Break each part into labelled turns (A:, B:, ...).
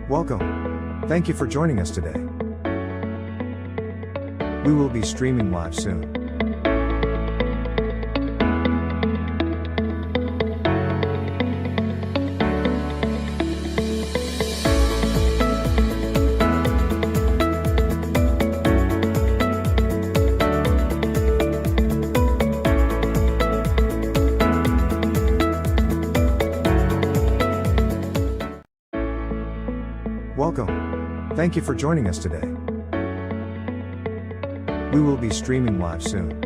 A: Welcome. Thank you for joining us today. We will be streaming live soon. Welcome. Thank you for joining us today. We will be streaming live soon.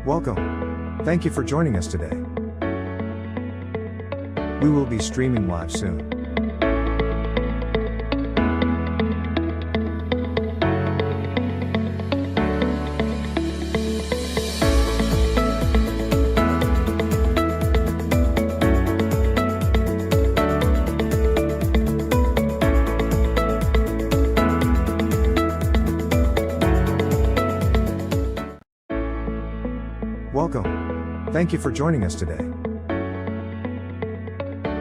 A: Welcome. Thank you for joining us today. We will be streaming live soon. Welcome. Thank you for joining us today.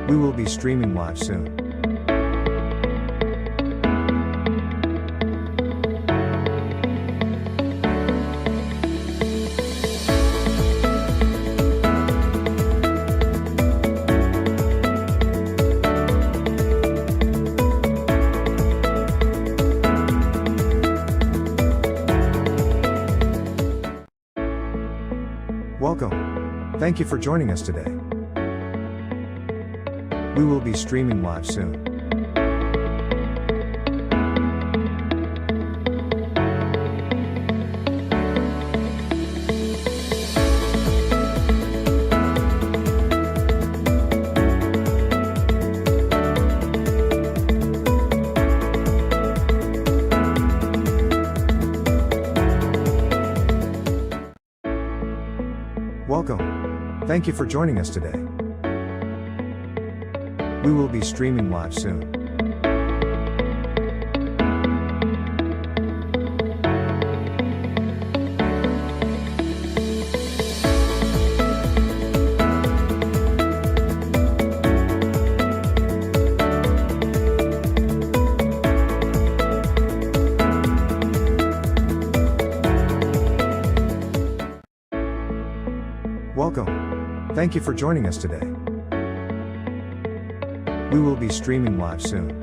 A: We will be streaming live soon. Welcome. Thank you for joining us today. We will be streaming live soon. Welcome. Thank you for joining us today. We will be streaming live soon. Welcome. Thank you for joining us today. We will be streaming live soon.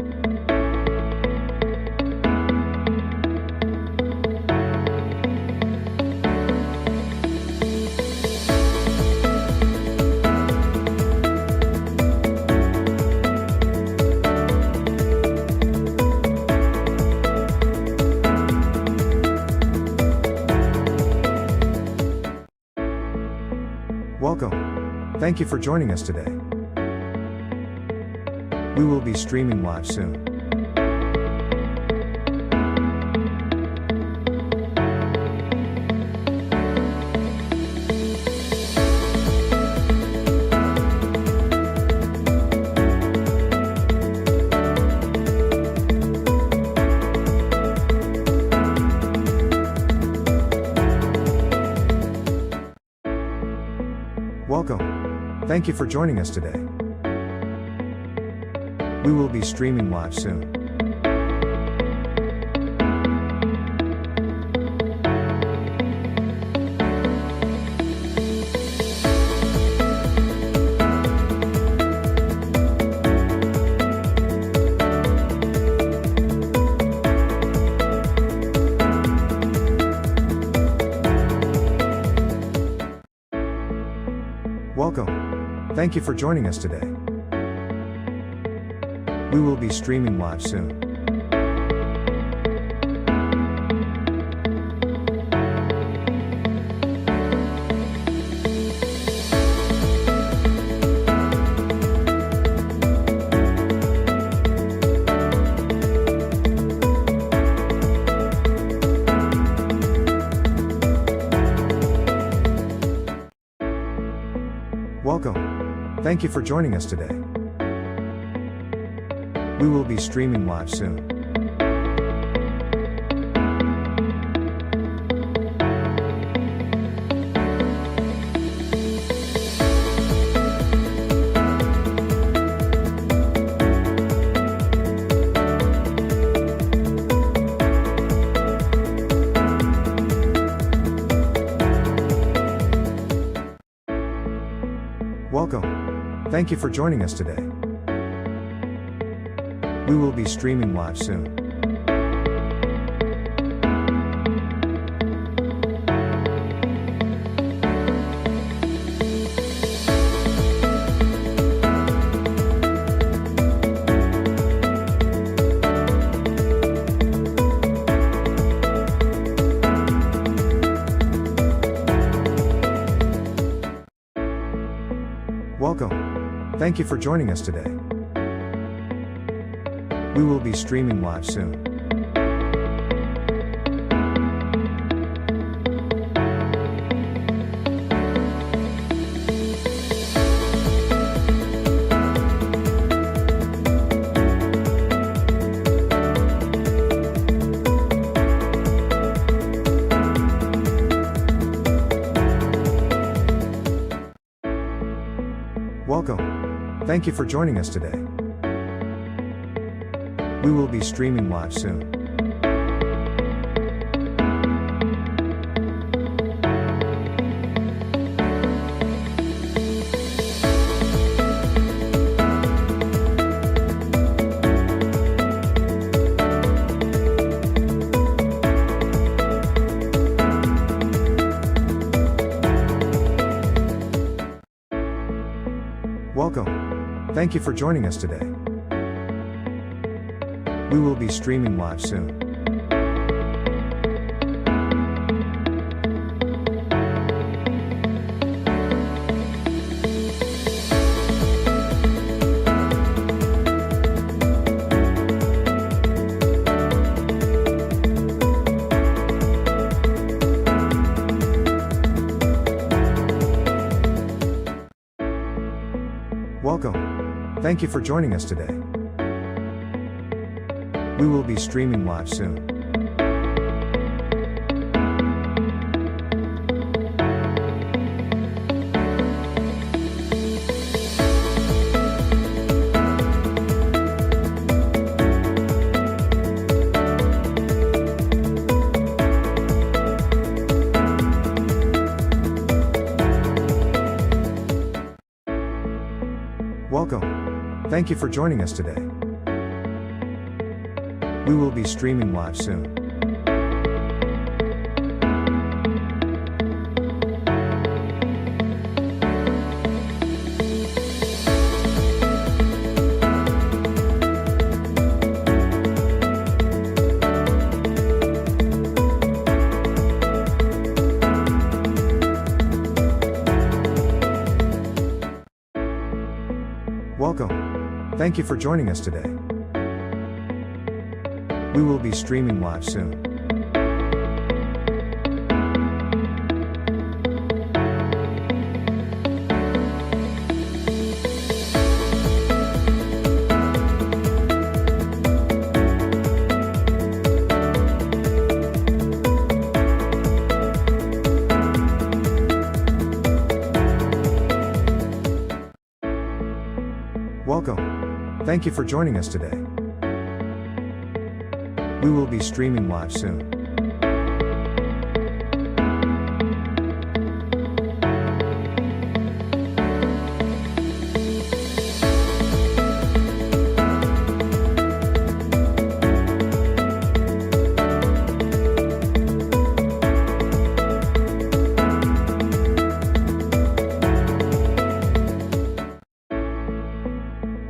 A: Welcome. Thank you for joining us today. We will be streaming live soon. Welcome. Thank you for joining us today. We will be streaming live soon. Welcome. Thank you for joining us today. We will be streaming live soon. Welcome. Thank you for joining us today. We will be streaming live soon. Welcome. Thank you for joining us today. We will be streaming live soon. Welcome. Thank you for joining us today. We will be streaming live soon. Welcome. Thank you for joining us today. We will be streaming live soon. Welcome. Thank you for joining us today. We will be streaming live soon. Welcome. Thank you for joining us today. We will be streaming live soon. Welcome. Thank you for joining us today. We will be streaming live soon. Welcome. Thank you for joining us today. We will be streaming live soon. Welcome. Thank you for joining us today. We will be streaming live soon.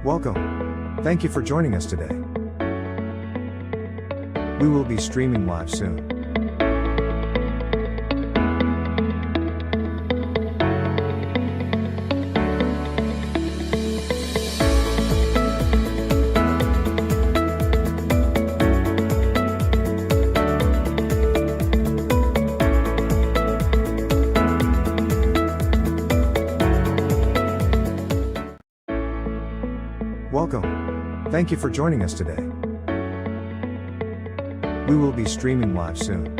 A: Welcome. Thank you for joining us today. We will be streaming live soon. Welcome. Thank you for joining us today. We will be streaming live soon.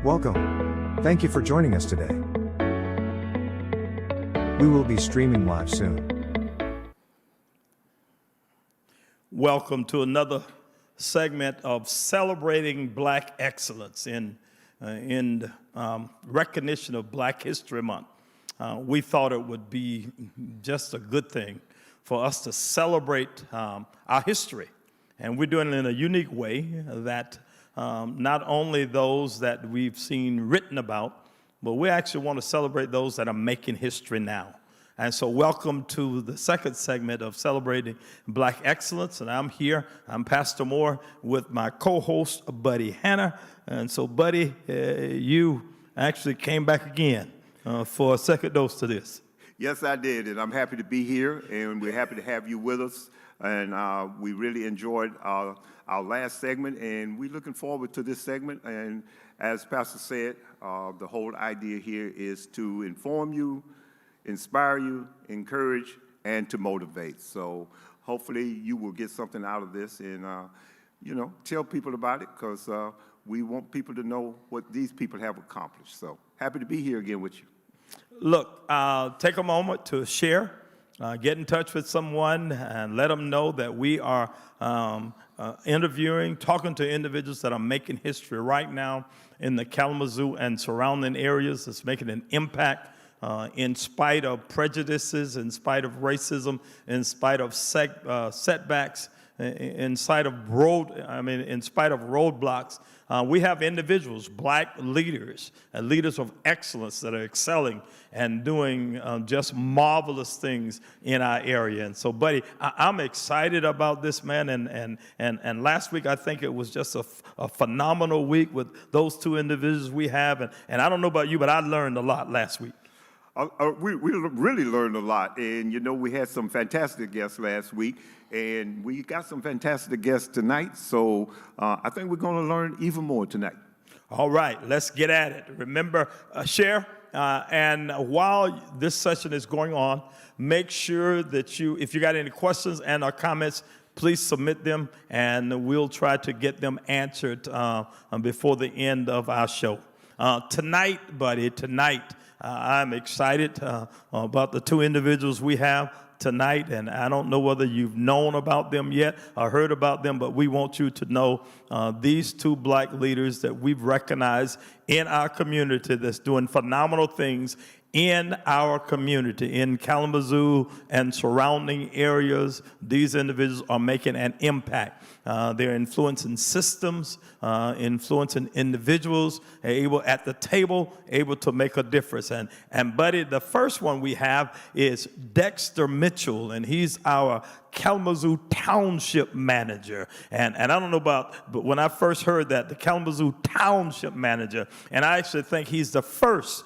A: Welcome. Thank you for joining us today. We will be streaming live soon.
B: Welcome to another segment of celebrating Black excellence in recognition of Black History Month. We thought it would be just a good thing for us to celebrate our history. And we're doing it in a unique way that not only those that we've seen written about, but we actually want to celebrate those that are making history now. And so welcome to the second segment of Celebrating Black Excellence. And I'm Pastor Moore with my co-host, Buddy Hanna. And so, Buddy, you actually came back again for a second dose to this.
C: Yes, I did, and I'm happy to be here, and we're happy to have you with us. And we really enjoyed our last segment, and we're looking forward to this segment. And as Pastor said, the whole idea here is to inform you, inspire you, encourage, and to motivate. So hopefully you will get something out of this and, tell people about it, because we want people to know what these people have accomplished. So happy to be here again with you.
B: Look, take a moment to share. Get in touch with someone and let them know that we are talking to individuals that are making history right now in the Kalamazoo and surrounding areas. It's making an impact in spite of prejudices, in spite of racism, in spite of setbacks, in spite of roadblocks. We have individuals, Black leaders, and leaders of excellence that are excelling and doing just marvelous things in our area. And so, Buddy, I'm excited about this, man. And last week, I think it was just a phenomenal week with those two individuals we have. And I don't know about you, but I learned a lot last week.
C: We really learned a lot, and we had some fantastic guests last week, and we got some fantastic guests tonight, so I think we're going to learn even more tonight.
B: All right, let's get at it. Remember, share, and while this session is going on, make sure that if you got any questions and or comments, please submit them, and we'll try to get them answered before the end of our show. Tonight, Buddy, I'm excited about the two individuals we have tonight, and I don't know whether you've known about them yet or heard about them, but we want you to know these two Black leaders that we've recognized in our community that's doing phenomenal things in our community, in Kalamazoo and surrounding areas. These individuals are making an impact. They're influencing systems, influencing individuals, able at the table, able to make a difference. And Buddy, the first one we have is Dexter Mitchell, and he's our Kalamazoo Township Manager. And I don't know but when I first heard that, the Kalamazoo Township Manager, and I actually think he's the first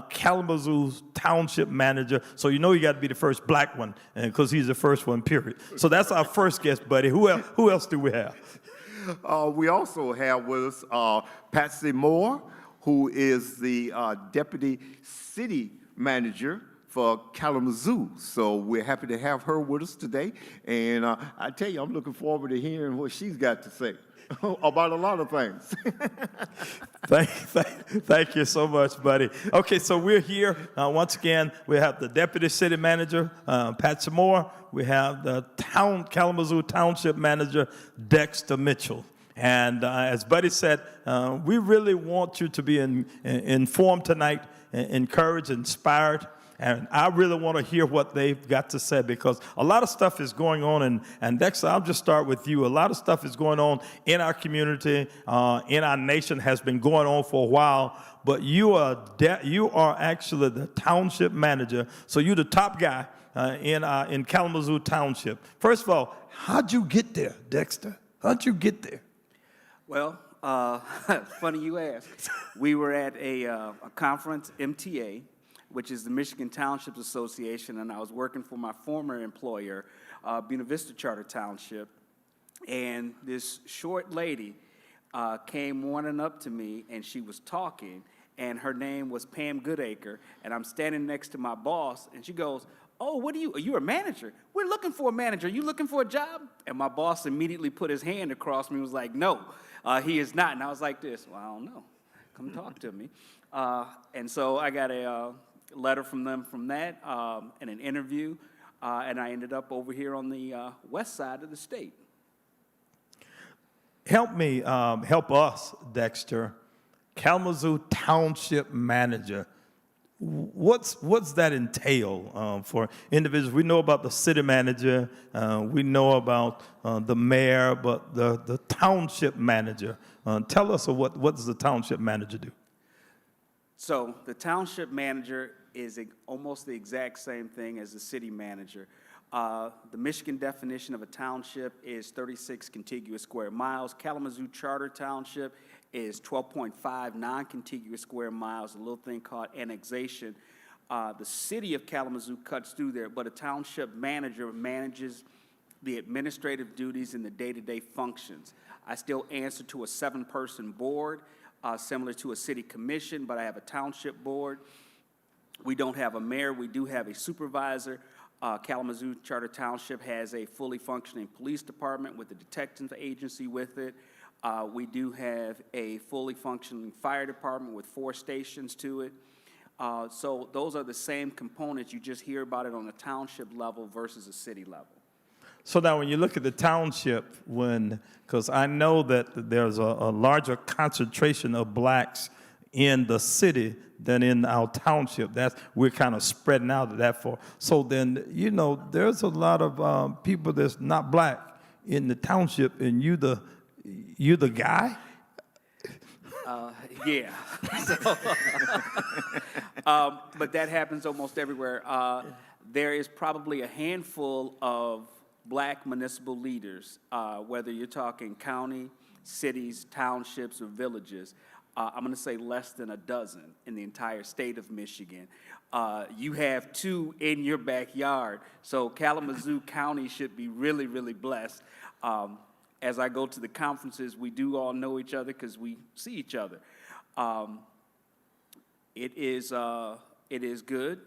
B: Kalamazoo Township Manager, so you got to be the first Black one, because he's the first one, period. So that's our first guest, Buddy. Who else do we have?
C: We also have with us Patsy Moore, who is the Deputy City Manager for Kalamazoo. So we're happy to have her with us today, and I tell you, I'm looking forward to hearing what she's got to say about a lot of things.
B: Thank you so much, Buddy. Okay, so we're here. Once again, we have the Deputy City Manager, Patsy Moore. We have the Kalamazoo Township Manager, Dexter Mitchell. And as Buddy said, we really want you to be informed tonight, encouraged, inspired. And I really want to hear what they've got to say, because a lot of stuff is going on. And Dexter, I'll just start with you. A lot of stuff is going on in our community, in our nation, has been going on for a while. But you are actually the township manager, so you're the top guy in Kalamazoo Township. First of all, how'd you get there, Dexter? How'd you get there?
D: Well, Funny you ask. We were at a conference, MTA, which is the Michigan Townships Association, and I was working for my former employer, Buena Vista Charter Township, and this short lady came running up to me, and she was talking, and her name was Pam Goodacre, and I'm standing next to my boss, and she goes, "Oh, are you a manager? We're looking for a manager. Are you looking for a job?" And my boss immediately put his hand across me and was like, "No, he is not." And I was like this, "Well, I don't know. Come talk to me." And so I got a letter from them from that and an interview, and I ended up over here on the west side of the state.
B: Help me, help us, Dexter. Kalamazoo Township Manager. What's that entail for individuals? We know about the city manager, we know about the mayor, but the township manager. Tell us what does the township manager do?
D: So the township manager is almost the exact same thing as the city manager. The Michigan definition of a township is 36 contiguous square miles. Kalamazoo Charter Township is 12.5 non-contiguous square miles, a little thing called annexation. The city of Kalamazoo cuts through there, but a township manager manages the administrative duties and the day-to-day functions. I still answer to a 7-person board, similar to a city commission, but I have a township board. We don't have a mayor, we do have a supervisor. Kalamazoo Charter Township has a fully functioning police department with a detective agency with it. We do have a fully functioning fire department with 4 stations to it. So those are the same components. You just hear about it on a township level versus a city level.
B: So now when you look at the township, because I know that there's a larger concentration of blacks in the city than in our township. We're kind of spreading out of that for. So then, there's a lot of people that's not black in the township, and you the guy?
D: Yeah. But that happens almost everywhere. There is probably a handful of black municipal leaders, whether you're talking county, cities, townships, or villages. I'm going to say less than a dozen in the entire state of Michigan. You have 2 in your backyard, so Kalamazoo County should be really, really blessed. As I go to the conferences, we do all know each other because we see each other. It is good.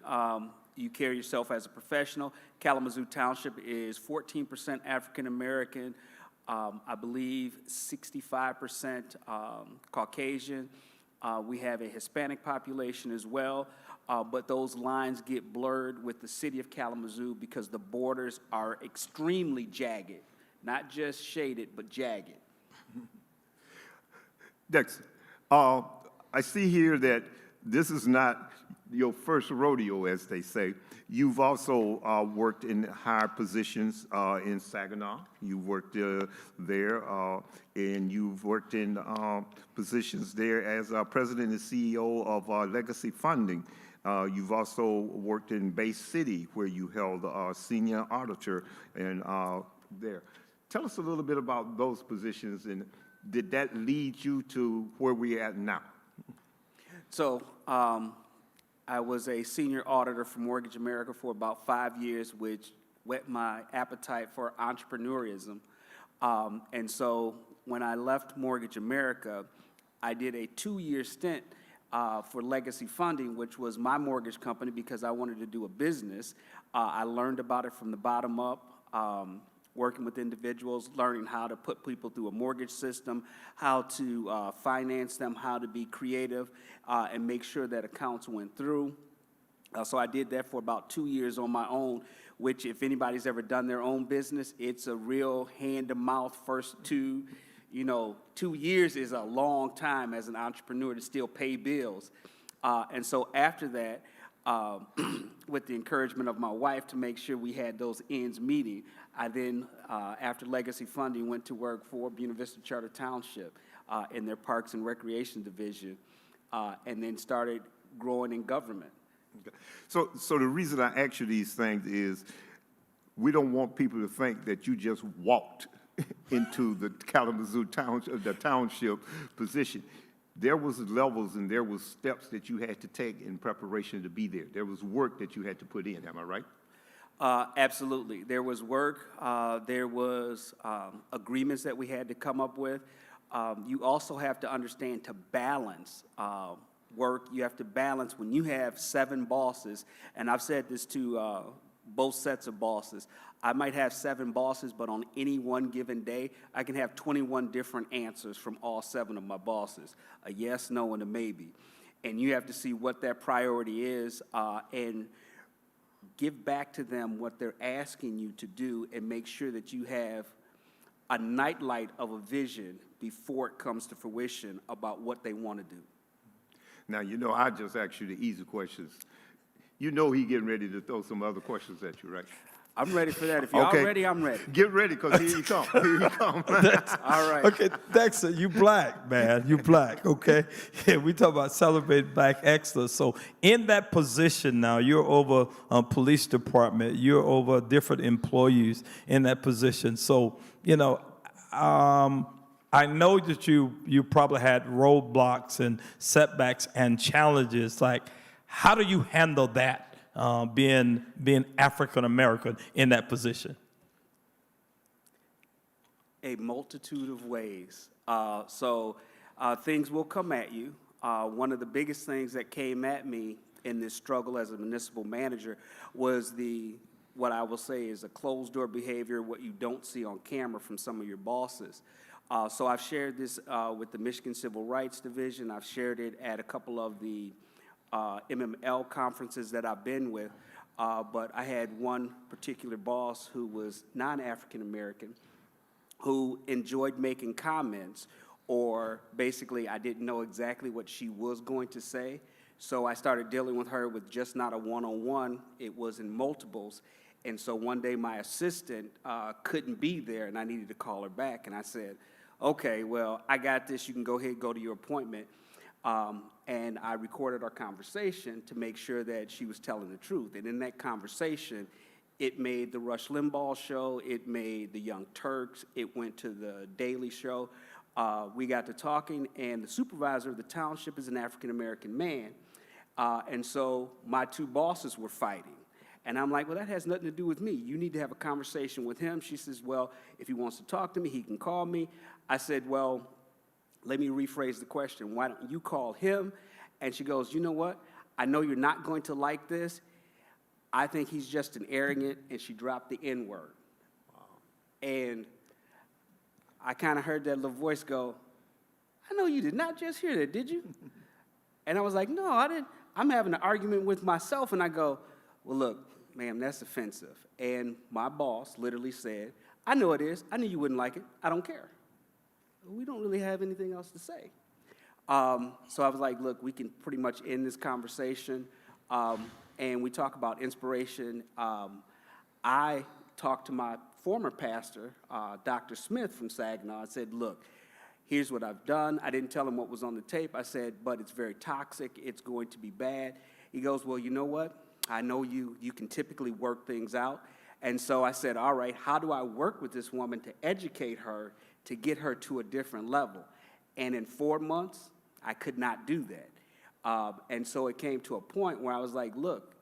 D: You carry yourself as a professional. Kalamazoo Township is 14% African American. I believe 65% Caucasian. We have a Hispanic population as well, but those lines get blurred with the city of Kalamazoo because the borders are extremely jagged, not just shaded, but jagged.
C: Dexter, I see here that this is not your first rodeo, as they say. You've also worked in higher positions in Saginaw. You've worked there, and you've worked in positions there as president and CEO of Legacy Funding. You've also worked in Bay City, where you held senior auditor and there. Tell us a little bit about those positions, and did that lead you to where we're at now?
D: So I was a senior auditor for Mortgage America for about 5 years, which whet my appetite for entrepreneurism. And so when I left Mortgage America, I did a 2-year stint for Legacy Funding, which was my mortgage company because I wanted to do a business. I learned about it from the bottom up, working with individuals, learning how to put people through a mortgage system, how to finance them, how to be creative, and make sure that accounts went through. So I did that for about 2 years on my own, which if anybody's ever done their own business, it's a real hand-to-mouth first 2 years is a long time as an entrepreneur to still pay bills. And so after that, with the encouragement of my wife to make sure we had those ends meeting, I then, after Legacy Funding, went to work for Buena Vista Charter Township in their Parks and Recreation Division, and then started growing in government.
C: Okay. So the reason I ask you these things is we don't want people to think that you just walked into the Kalamazoo township position, there was levels and there was steps that you had to take in preparation to be there. There was work that you had to put in, am I right?
D: Absolutely. There was work. There was agreements that we had to come up with. You also have to understand to balance work. You have to balance when you have 7 bosses, and I've said this to both sets of bosses. I might have 7 bosses, but on any one given day, I can have 21 different answers from all 7 of my bosses, a yes, no, and a maybe. And you have to see what that priority is and give back to them what they're asking you to do and make sure that you have a nightlight of a vision before it comes to fruition about what they want to do.
C: Now, you know, I just asked you the easy questions. You know he getting ready to throw some other questions at you, right?
D: I'm ready for that. If you're
C: Okay.
D: all ready, I'm ready.
C: Get ready, because here you come. Here you come.
D: All right.
B: Okay, Dexter, you black, man. You black, okay? Yeah, we talk about celebrating black excellence. So in that position now, you're over police department. You're over different employees in that position. So, you know, I know that you probably had roadblocks and setbacks and challenges. Like, how do you handle that? Being African American in that position?
D: A multitude of ways. Things will come at you. One of the biggest things that came at me in this struggle as a municipal manager was what I will say is a closed door behavior, what you don't see on camera from some of your bosses. So I've shared this with the Michigan Civil Rights Division. I've shared it at a couple of the MML conferences that I've been with, but I had one particular boss who was non-African American who enjoyed making comments, or basically I didn't know exactly what she was going to say, so I started dealing with her with just not a one-on-one, it was in multiples, and so one day my assistant couldn't be there and I needed to call her back, and I said, okay, well, I got this, you can go ahead, go to your appointment. And I recorded our conversation to make sure that she was telling the truth. And in that conversation, it made the Rush Limbaugh show, it made the Young Turks, it went to the Daily Show. We got to talking, and the supervisor of the township is an African-American man. And so my 2 bosses were fighting. And I'm like, well, that has nothing to do with me. You need to have a conversation with him. She says, well, if he wants to talk to me, he can call me. I said, well, let me rephrase the question. Why don't you call him? And she goes, you know what? I know you're not going to like this. I think he's just an arrogant, and she dropped the N-word. Wow. And I kind of heard that little voice go, I know you did not just hear that, did you? And I was like, no, I didn't. I'm having an argument with myself, and I go, well, look, ma'am, that's offensive. And my boss literally said, I know it is. I knew you wouldn't like it. I don't care. We don't really have anything else to say. So I was like, look, we can pretty much end this conversation. And we talk about inspiration. I talked to my former pastor, Dr. Smith from Saginaw. I said, look, here's what I've done. I didn't tell him what was on the tape. I said, but it's very toxic. It's going to be bad. He goes, well, you know what? I know you can typically work things out. And so I said, all right, how do I work with this woman to educate her, to get her to a different level? And in 4 months, I could not do that. And so it came to a point where I was like, look,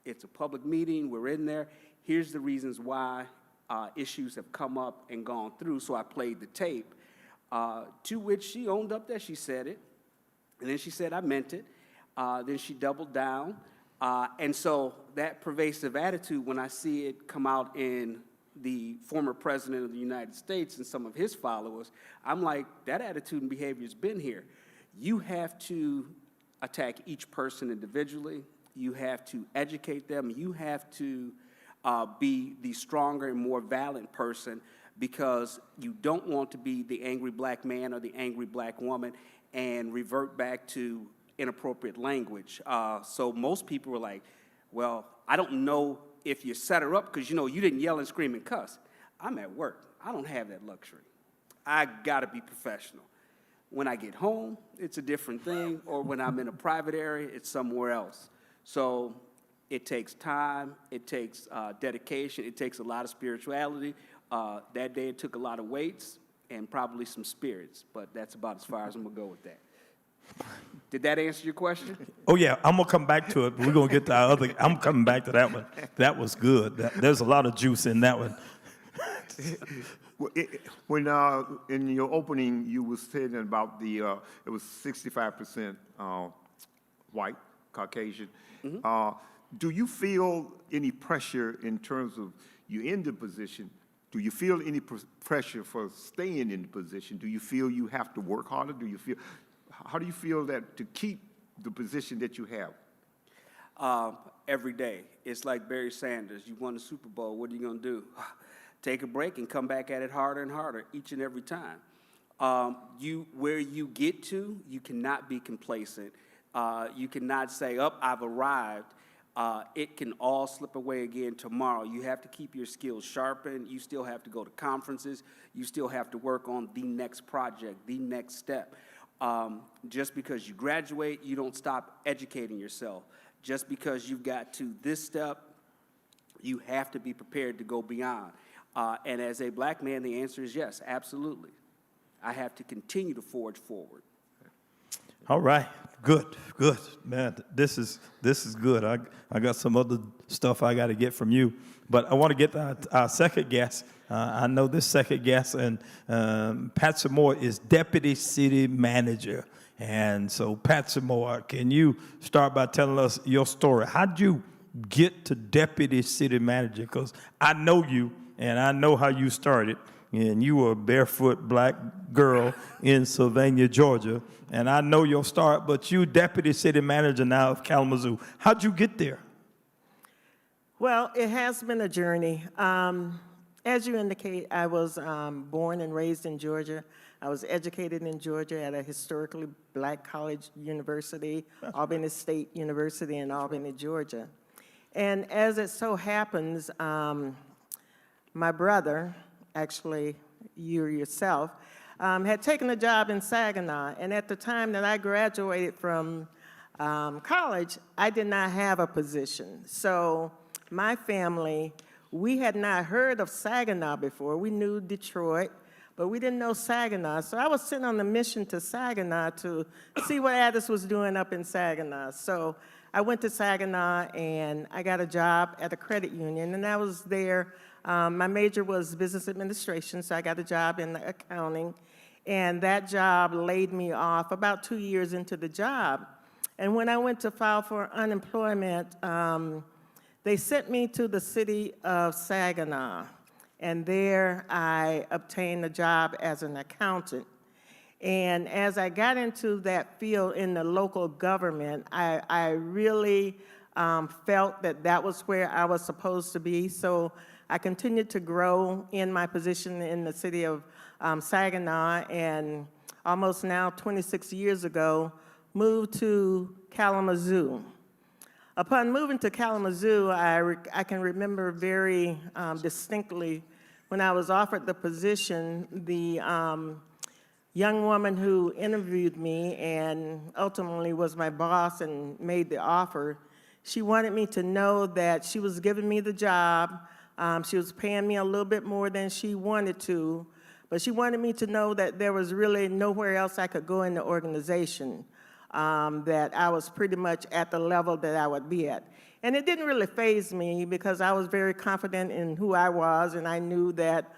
D: it's a public meeting, we're in there, here's the reasons why issues have come up and gone through, so I played the tape, to which she owned up that she said it, and then she said, I meant it, then she doubled down, and so that pervasive attitude, when I see it come out in the former president of the United States and some of his followers, I'm like, that attitude and behavior has been here. You have to attack each person individually. You have to educate them. You have to be the stronger and more valiant person, because you don't want to be the angry black man or the angry black woman and revert back to inappropriate language. So most people were like, well, I don't know if you set her up because, you know, you didn't yell and scream and cuss. I'm at work. I don't have that luxury. I got to be professional. When I get home, it's a different thing, or when I'm in a private area, it's somewhere else. So it takes time, it takes dedication, it takes a lot of spirituality, That day it took a lot of weights and probably some spirits, but that's about as far as I'm gonna go with that. Did that answer your question?
B: Oh, yeah, I'm going to come back to it. We're going to get to our other, I'm coming back to that one. That was good. There's a lot of juice in that one.
C: When in your opening, you were saying about it was 65% white, Caucasian. Do you feel any pressure in terms of you in the position? Do you feel any pressure for staying in the position? Do you feel you have to work harder? How do you feel that to keep the position that you have?
D: Every day. It's like Barry Sanders. You won the Super Bowl. What are you going to do? Take a break and come back at it harder and harder each and every time. Where you get to, you cannot be complacent. You cannot say, I've arrived. It can all slip away again tomorrow. You have to keep your skills sharpened. You still have to go to conferences. You still have to work on the next project, the next step. Just because you graduate, you don't stop educating yourself. Just because you've got to this step, you have to be prepared to go beyond. And as a black man, the answer is yes, absolutely. I have to continue to forge forward.
B: All right, good, man. This is good. I got some other stuff I got to get from you, but I want to get our second guest. I know this second guest, and Patsy Moore is Deputy City Manager. And so, Patsy Moore, can you start by telling us your story? How'd you get to Deputy City Manager? Because I know you, and I know how you started. And you were a barefoot black girl in Sylvania, Georgia. And I know your start, but you Deputy City Manager now of Kalamazoo. How'd you get there?
E: Well, it has been a journey. As you indicate, I was born and raised in Georgia. I was educated in Georgia at a historically black college university, Albany State University in Albany, Georgia. And as it so happens, my brother, actually you yourself, had taken a job in Saginaw. And at the time that I graduated from college, I did not have a position. So my family, we had not heard of Saginaw before. We knew Detroit, but we didn't know Saginaw. So I was sent on a mission to Saginaw to see what Addis was doing up in Saginaw. So I went to Saginaw and I got a job at a credit union, and I was there. My major was business administration, so I got a job in accounting, and that job laid me off about 2 years into the job. And when I went to file for unemployment, they sent me to the city of Saginaw, and there I obtained a job as an accountant. And as I got into that field in the local government, I really felt that that was where I was supposed to be. So I continued to grow in my position in the city of Saginaw, and almost now 26 years ago, moved to Kalamazoo. Upon moving to Kalamazoo, I can remember very distinctly when I was offered the position, the young woman who interviewed me and ultimately was my boss and made the offer, she wanted me to know that she was giving me the job. She was paying me a little bit more than she wanted to, but she wanted me to know that there was really nowhere else I could go in the organization, that I was pretty much at the level that I would be at. And it didn't really faze me because I was very confident in who I was, and I knew that,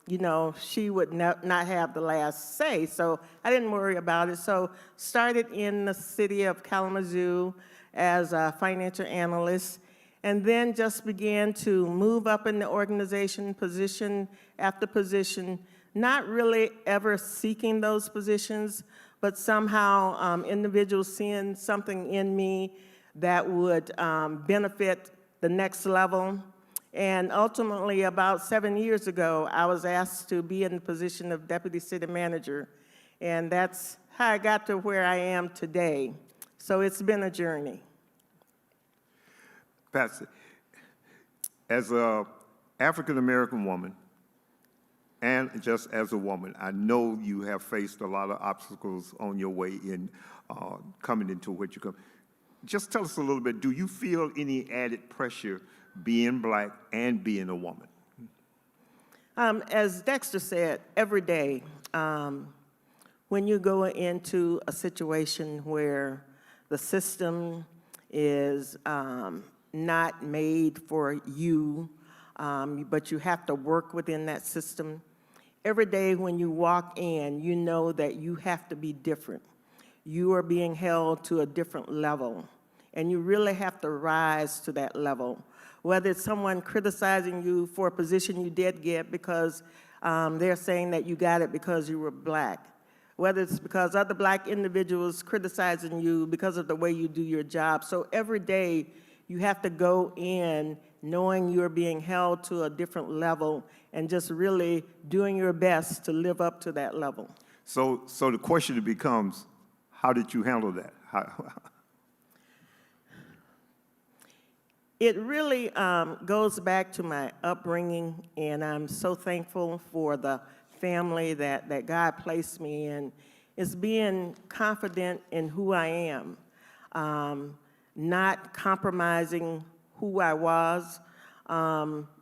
E: you know, she would not have the last say, so I didn't worry about it. So started in the city of Kalamazoo as a financial analyst, and then just began to move up in the organization, position after position, not really ever seeking those positions, but somehow individuals seeing something in me that would benefit the next level. And ultimately, about 7 years ago, I was asked to be in the position of Deputy City Manager, and that's how I got to where I am today. So it's been a journey.
C: Patsy, as an African-American woman, and just as a woman, I know you have faced a lot of obstacles on your way in coming into what you come. Just tell us a little bit, do you feel any added pressure being black and being a woman?
E: As Dexter said, every day, when you go into a situation where the system is not made for you, but you have to work within that system, every day when you walk in, you know that you have to be different. You are being held to a different level, and you really have to rise to that level. Whether it's someone criticizing you for a position you did get because they're saying that you got it because you were black, whether it's because other black individuals criticizing you because of the way you do your job. So every day you have to go in knowing you're being held to a different level and just really doing your best to live up to that level.
C: So the question becomes, how did you handle that?
E: It really goes back to my upbringing, and I'm so thankful for the family that God placed me in. Is being confident in who I am, not compromising who I was,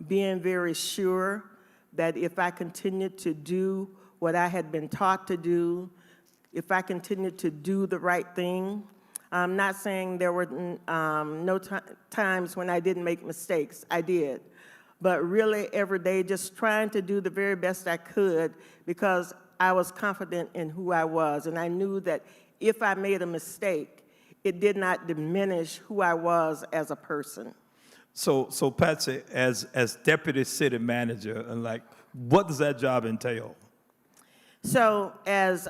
E: being very sure that if I continued to do what I had been taught to do, if I continued to do the right thing. I'm not saying there were no times when I didn't make mistakes. I did. But really every day just trying to do the very best I could because I was confident in who I was. And I knew that if I made a mistake, it did not diminish who I was as a person.
B: So Patsy, as deputy city manager, and like, what does that job entail?
E: So as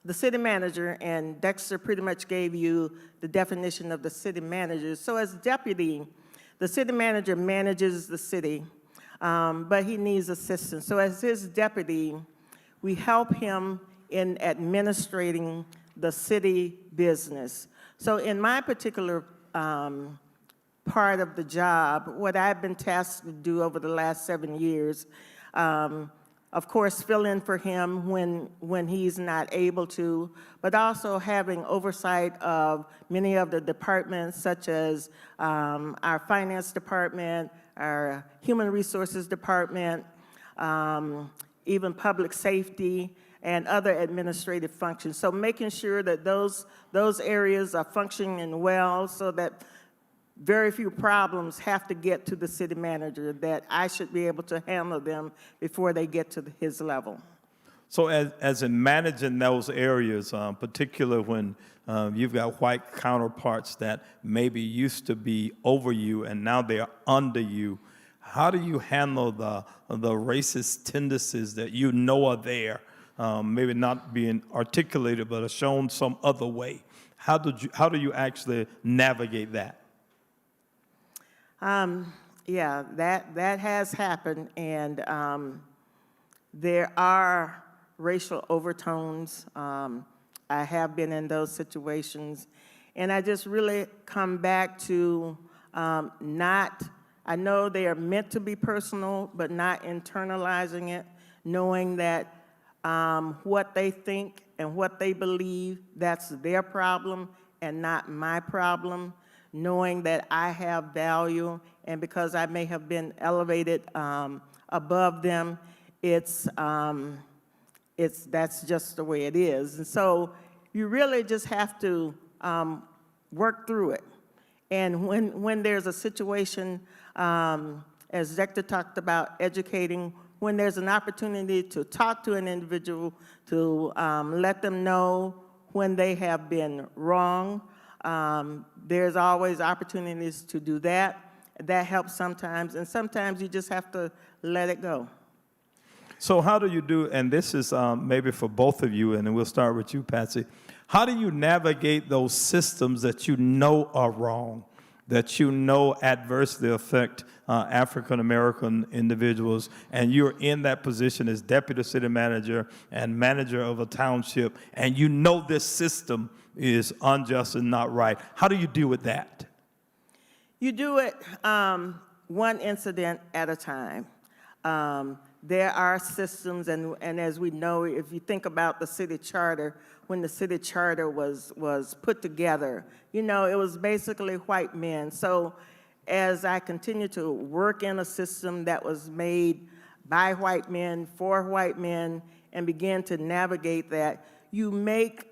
E: the city manager, and Dexter pretty much gave you the definition of the city manager. So as deputy, the city manager manages the city, but he needs assistance. So as his deputy, we help him in administrating the city business. So in my particular part of the job, what I've been tasked to do over the last 7 years, of course, fill in for him when he's not able to, but also having oversight of many of the departments, such as our finance department, our human resources department, even public safety, and other administrative functions. So making sure that those areas are functioning well so that very few problems have to get to the city manager, that I should be able to handle them before they get to his level.
B: So as in managing those areas, particularly when you've got white counterparts that maybe used to be over you and now they're under you, how do you handle the racist tendencies that you know are there, maybe not being articulated but are shown some other way? How do you actually navigate that?
E: Yeah, that has happened, and there are racial overtones. I have been in those situations, and I just really come back to I know they are meant to be personal, but not internalizing it, knowing that what they think and what they believe, that's their problem and not my problem. Knowing that I have value, and because I may have been elevated above them, that's just the way it is. And so you really just have to work through it. And when there's a situation, as Dexter talked about, educating, when there's an opportunity to talk to an individual, to let them know when they have been wrong, there's always opportunities to do that. That helps sometimes, and sometimes you just have to let it go.
B: So how do you do, and this is maybe for both of you, and then we'll start with you, Patsy. How do you navigate those systems that you know are wrong, that you know adversely affect African-American individuals, and you're in that position as deputy city manager and manager of a township, and you know this system is unjust and not right? How do you deal with that?
E: You do it one incident at a time. There are systems, and as we know, if you think about the city charter, when the city charter was put together, you know, it was basically white men. So as I continue to work in a system that was made by white men, for white men, and begin to navigate that. You make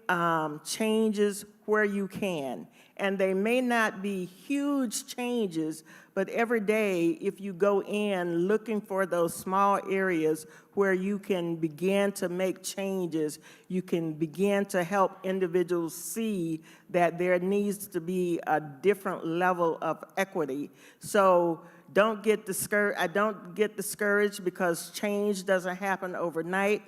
E: changes where you can. And they may not be huge changes, but every day, if you go in looking for those small areas where you can begin to make changes, you can begin to help individuals see that there needs to be a different level of equity. So don't get discouraged. I don't get discouraged because change doesn't happen overnight,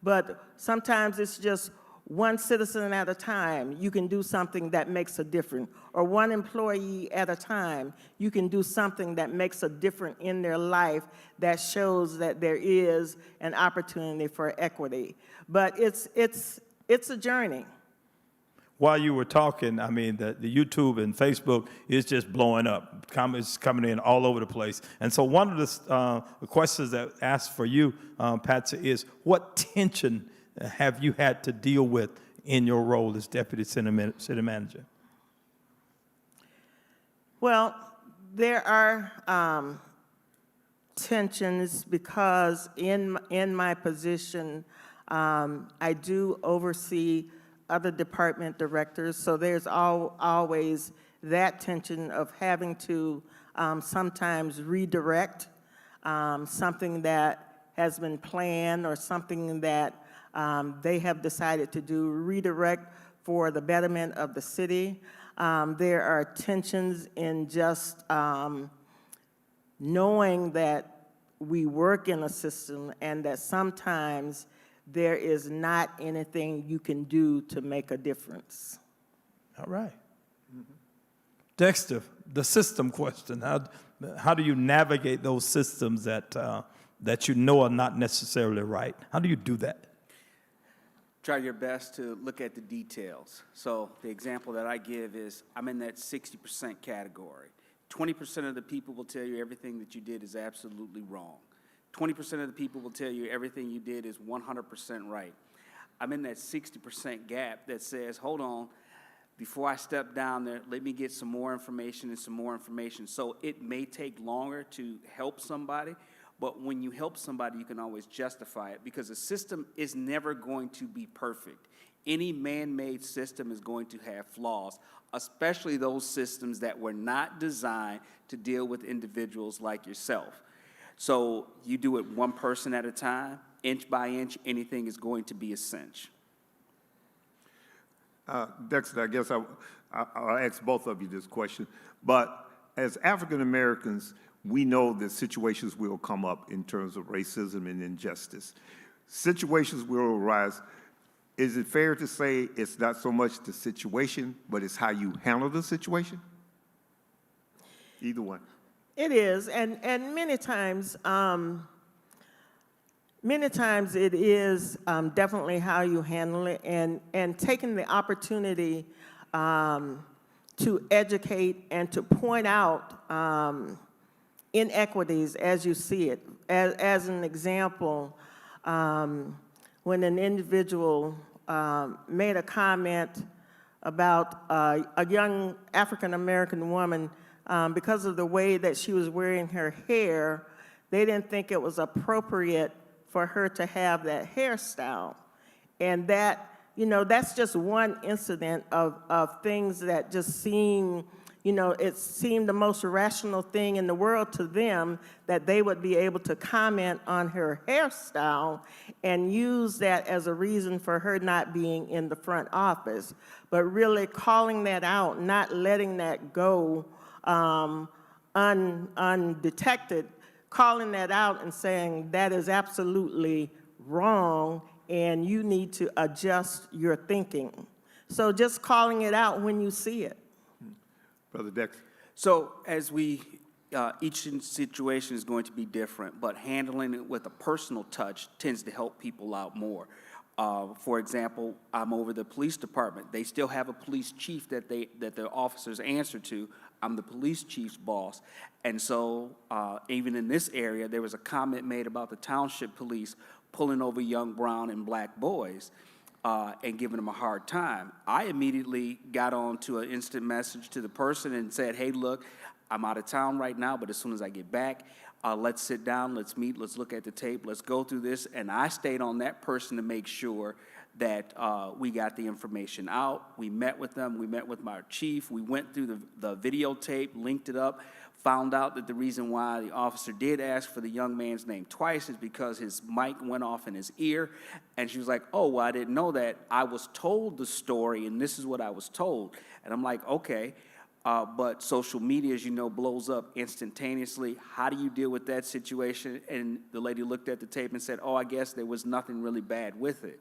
E: but sometimes it's just one citizen at a time, you can do something that makes a difference. Or one employee at a time, you can do something that makes a difference in their life that shows that there is an opportunity for equity. But it's a journey.
B: While you were talking, I mean, the YouTube and Facebook is just blowing up. Comments coming in all over the place. And so one of the questions that asked for you, Patsy, is what tension have you had to deal with in your role as Deputy City Manager?
E: Well, there are tensions because in my position, I do oversee other department directors, so there's always that tension of having to sometimes redirect something that has been planned or something that they have decided to do, redirect for the betterment of the city. There are tensions in just knowing that we work in a system and that sometimes there is not anything you can do to make a difference.
B: All right. Dexter, the system question. How do you navigate those systems that you know are not necessarily right? How do you do that?
D: Try your best to look at the details. So the example that I give is I'm in that 60% category. 20% of the people will tell you everything that you did is absolutely wrong. 20% of the people will tell you everything you did is 100% right. I'm in that 60% gap that says, hold on, before I step down there, let me get some more information and some more information. So it may take longer to help somebody, but when you help somebody, you can always justify it because a system is never going to be perfect. Any man-made system is going to have flaws, especially those systems that were not designed to deal with individuals like yourself. So you do it one person at a time, inch by inch, anything is going to be a cinch.
C: Dexter, I guess I'll ask both of you this question, but as African Americans, we know that situations will come up in terms of racism and injustice. Situations will arise. Is it fair to say it's not so much the situation, but it's how you handle the situation? Either one.
E: It is, and many times it is definitely how you handle it, and taking the opportunity to educate and to point out inequities as you see it. As an example, when an individual made a comment about a young African-American woman, because of the way that she was wearing her hair, they didn't think it was appropriate for her to have that hairstyle. And that, you know, that's just one incident of things that just seem, you know, it seemed the most rational thing in the world to them that they would be able to comment on her hairstyle and use that as a reason for her not being in the front office. But really calling that out, not letting that go undetected, calling that out and saying that is absolutely wrong and you need to adjust your thinking. So just calling it out when you see it.
C: Brother Dexter.
D: So as each situation is going to be different, but handling it with a personal touch tends to help people out more. For example, I'm over the police department. They still have a police chief that their officers answer to. I'm the police chief's boss. And so even in this area, there was a comment made about the township police pulling over young brown and black boys and giving them a hard time. I immediately got on to an instant message to the person and said, hey, look, I'm out of town right now, but as soon as I get back, Let's sit down, let's meet, let's look at the tape, let's go through this. And I stayed on that person to make sure that we got the information out. We met with them. We met with my chief. We went through the videotape, linked it up, found out that the reason why the officer did ask for the young man's name twice is because his mic went off in his ear. And she was like, oh, well, I didn't know that. I was told the story, and this is what I was told. And I'm like, okay. But social media, as you know, blows up instantaneously. How do you deal with that situation? And the lady looked at the tape and said, oh, I guess there was nothing really bad with it.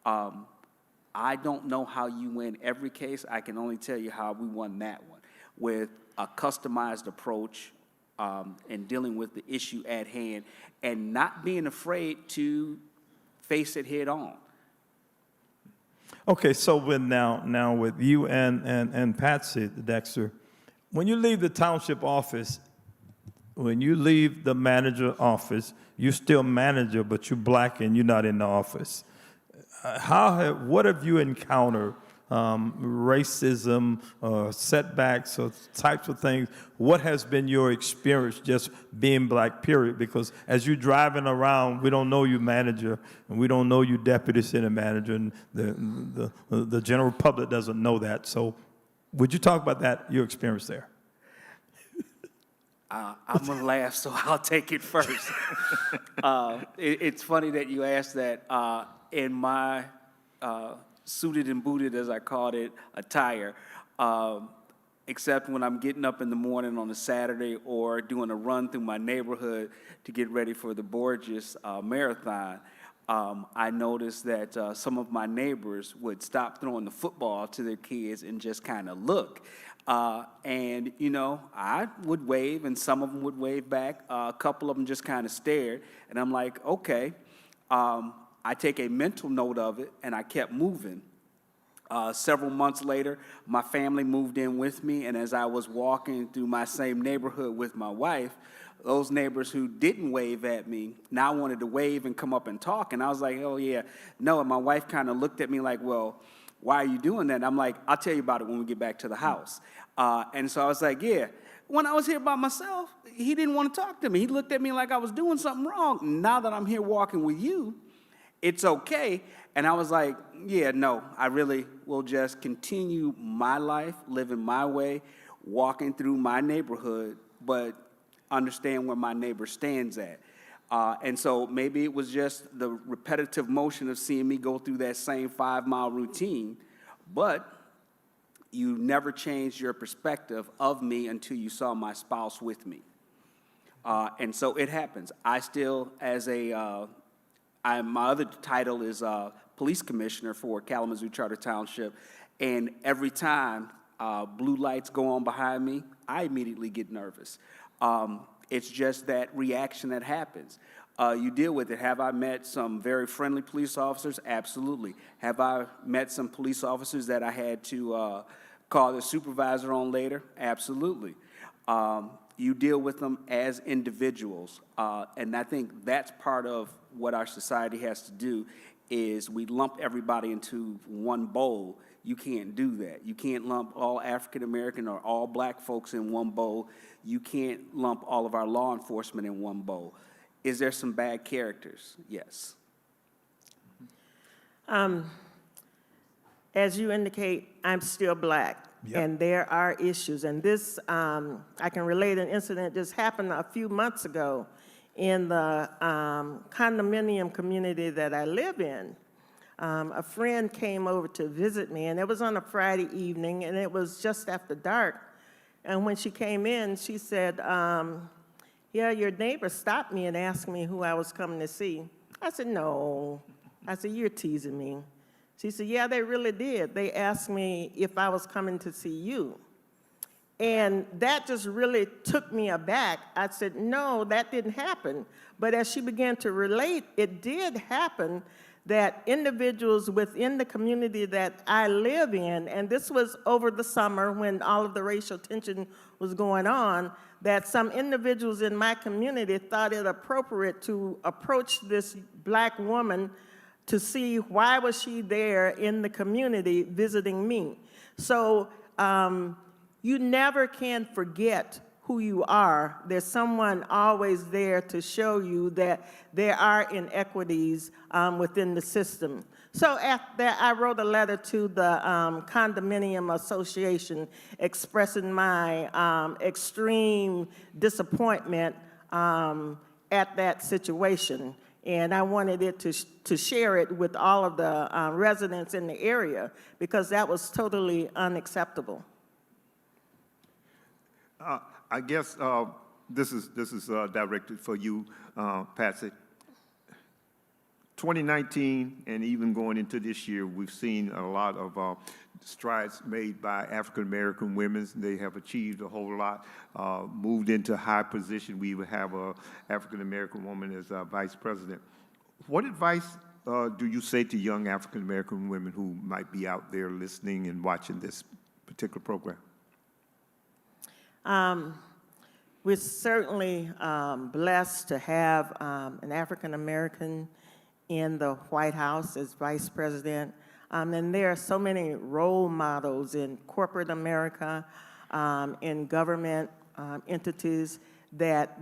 D: I don't know how you win every case. I can only tell you how we won that one, with a customized approach in dealing with the issue at hand and not being afraid to face it head on.
B: Okay, so with now with you and Patsy Dexter, when you leave the township office, when you leave the manager office, you're still manager, but you're black and you're not in the office. What have you encountered? Racism, setbacks, or types of things. What has been your experience just being black, period? Because as you're driving around, we don't know you manager, and we don't know you deputy city manager, and the general public doesn't know that. So would you talk about that, your experience there?
D: I'm going to laugh, so I'll take it first. It's funny that you asked that. In my suited and booted, as I called it, attire, except when I'm getting up in the morning on a Saturday or doing a run through my neighborhood to get ready for the Borges Marathon, I noticed that some of my neighbors would stop throwing the football to their kids and just kind of look. And, you know, I would wave, and some of them would wave back. A couple of them just kind of stared, and I'm like, okay. I take a mental note of it, and I kept moving. Several months later, my family moved in with me, and as I was walking through my same neighborhood with my wife, those neighbors who didn't wave at me now wanted to wave and come up and talk, and I was like, oh, yeah, no, and my wife kind of looked at me like, well, why are you doing that? And I'm like, I'll tell you about it when we get back to the house. And so I was like, yeah. When I was here by myself, he didn't want to talk to me. He looked at me like I was doing something wrong. Now that I'm here walking with you, it's okay. And I was like, yeah, no, I really will just continue my life, living my way, walking through my neighborhood, but understand where my neighbor stands at. And so maybe it was just the repetitive motion of seeing me go through that same 5-mile routine, but you never changed your perspective of me until you saw my spouse with me. And so it happens. I still, as a my other title is police commissioner for Kalamazoo Charter Township, and every time blue lights go on behind me, I immediately get nervous. It's just that reaction that happens. You deal with it. Have I met some very friendly police officers? Absolutely. Have I met some police officers that I had to call the supervisor on later? Absolutely. You deal with them as individuals, and I think that's part of what our society has to do is we lump everybody into one bowl. You can't do that. You can't lump all African American or all black folks in one bowl. You can't lump all of our law enforcement in one bowl. Is there some bad characters? Yes.
E: As you indicate, I'm still black.
B: Yep.
E: And there are issues. And this, I can relate an incident that just happened a few months ago in the condominium community that I live in. A friend came over to visit me, and it was on a Friday evening, and it was just after dark. And when she came in, she said, yeah, your neighbor stopped me and asked me who I was coming to see. I said, no. I said, you're teasing me. She said, yeah, they really did. They asked me if I was coming to see you. And that just really took me aback. I said, no, that didn't happen. But as she began to relate, it did happen that individuals within the community that I live in, and this was over the summer when all of the racial tension was going on, that some individuals in my community thought it appropriate to approach this black woman to see why was she there in the community visiting me. So you never can forget who you are, there's someone always there to show you that there are inequities within the system. So after that, I wrote a letter to the Condominium Association expressing my extreme disappointment at that situation. And I wanted it to share it with all of the residents in the area because that was totally unacceptable.
C: I guess this is directed for you, Patsy. 2019 and even going into this year, we've seen a lot of strides made by African American women. They have achieved a whole lot, moved into high position. We even have a African American woman as vice president. What advice do you say to young African American women who might be out there listening and watching this particular program?
E: We're certainly blessed to have an African American in the White House as vice president. And there are so many role models in corporate America, in government entities that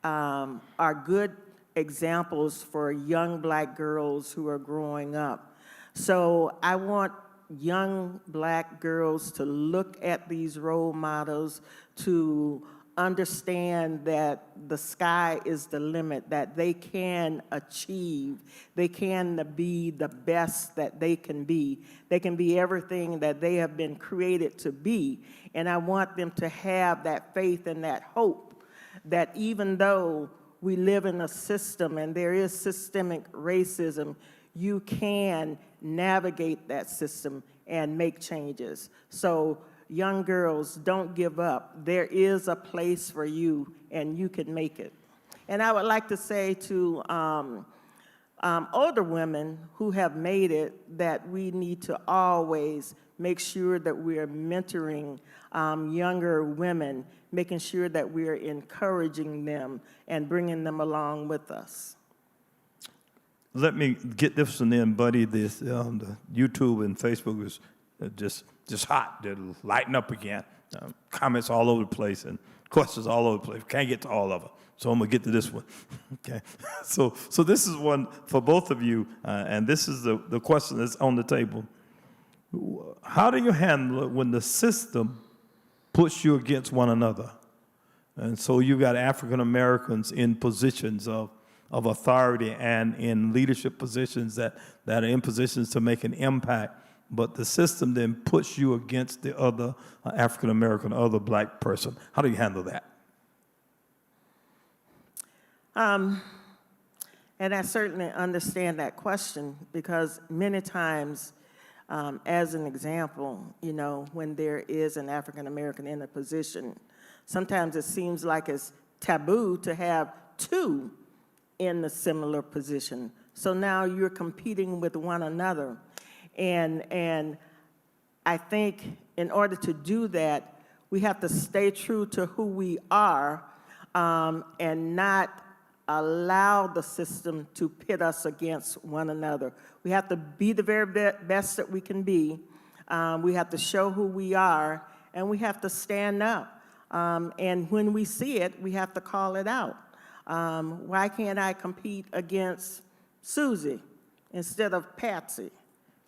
E: are good examples for young black girls who are growing up. So I want young black girls to look at these role models, to understand that the sky is the limit, that they can achieve, they can be the best that they can be. They can be everything that they have been created to be. And I want them to have that faith and that hope that even though we live in a system and there is systemic racism, you can navigate that system and make changes. So young girls, don't give up. There is a place for you, and you can make it. And I would like to say to older women who have made it that we need to always make sure that we are mentoring younger women, making sure that we are encouraging them and bringing them along with us.
B: Let me get this one in, buddy. This the YouTube and Facebook is just hot. They're lighting up again. Comments all over the place and questions all over the place. Can't get to all of them, so I'm gonna get to this one. Okay. So this is one for both of you, and this is the question that's on the table. How do you handle it when the system puts you against one another? And so you got African Americans in positions of authority and in leadership positions that are in positions to make an impact, but the system then puts you against the other African American, other black person. How do you handle that?
E: And I certainly understand that question because many times, as an example, you know, when there is an African American in a position, sometimes it seems like it's taboo to have two in a similar position. So now you're competing with one another. And I think in order to do that, we have to stay true to who we are and not allow the system to pit us against one another. We have to be the very best that we can be. We have to show who we are, and we have to stand up. And when we see it, we have to call it out. Why can't I compete against Susie instead of Patsy?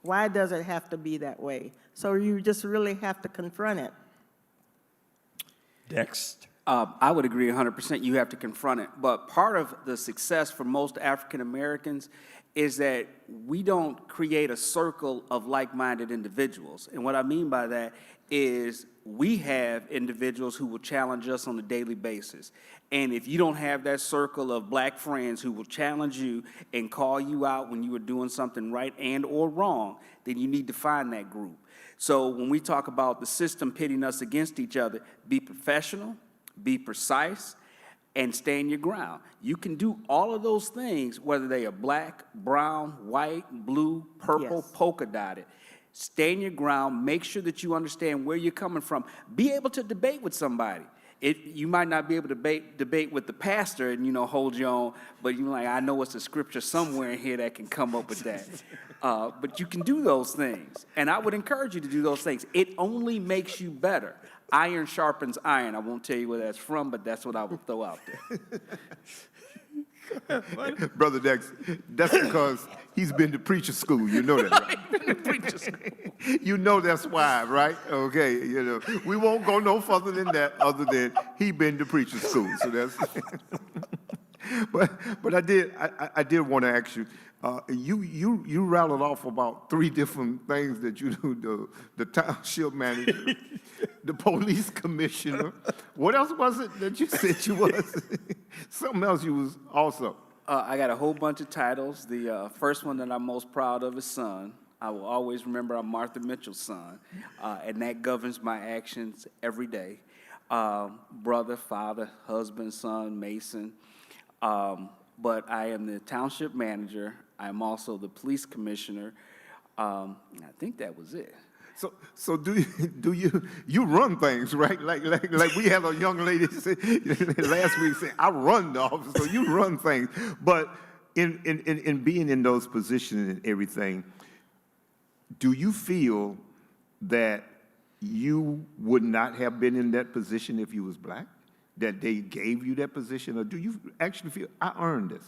E: Why does it have to be that way? So you just really have to confront it.
B: Next.
D: I would agree 100%. You have to confront it. But part of the success for most African Americans is that we don't create a circle of like-minded individuals. And what I mean by that is we have individuals who will challenge us on a daily basis. And if you don't have that circle of black friends who will challenge you and call you out when you are doing something right and or wrong, then you need to find that group. So when we talk about the system pitting us against each other, be professional, be precise, and stand your ground. You can do all of those things, whether they are black, brown, white, blue, purple,
E: Yes.
D: polka dotted. Stand your ground, make sure that you understand where you're coming from. Be able to debate with somebody. You might not be able to debate with the pastor and, you know, hold your own, but you're like, I know it's a scripture somewhere in here that can come up with that. But you can do those things, and I would encourage you to do those things. It only makes you better. Iron sharpens iron. I won't tell you where that's from, but that's what I will throw out there.
C: Brother Dex, that's because he's been to preacher school. You know that, right? You know that's why, right? Okay, you know, we won't go no further than that other than he been to preacher school. So that's, but I did want to ask you, you rattled off about 3 different things that you do, the township manager, the police commissioner. What else was it that you said you was? Something else you was also.
D: I got a whole bunch of titles. The first one that I'm most proud of is son. I will always remember I'm Martha Mitchell's son, and that governs my actions every day. Brother, father, husband, son, Mason. But I am the township manager. I'm also the police commissioner. I think that was it.
C: So do you run things, right? Like we had a young lady say last week say, I run the office, so you run things. But in being in those positions and everything, do you feel that you would not have been in that position if you was black? That they gave you that position? Or do you actually feel, I earned this?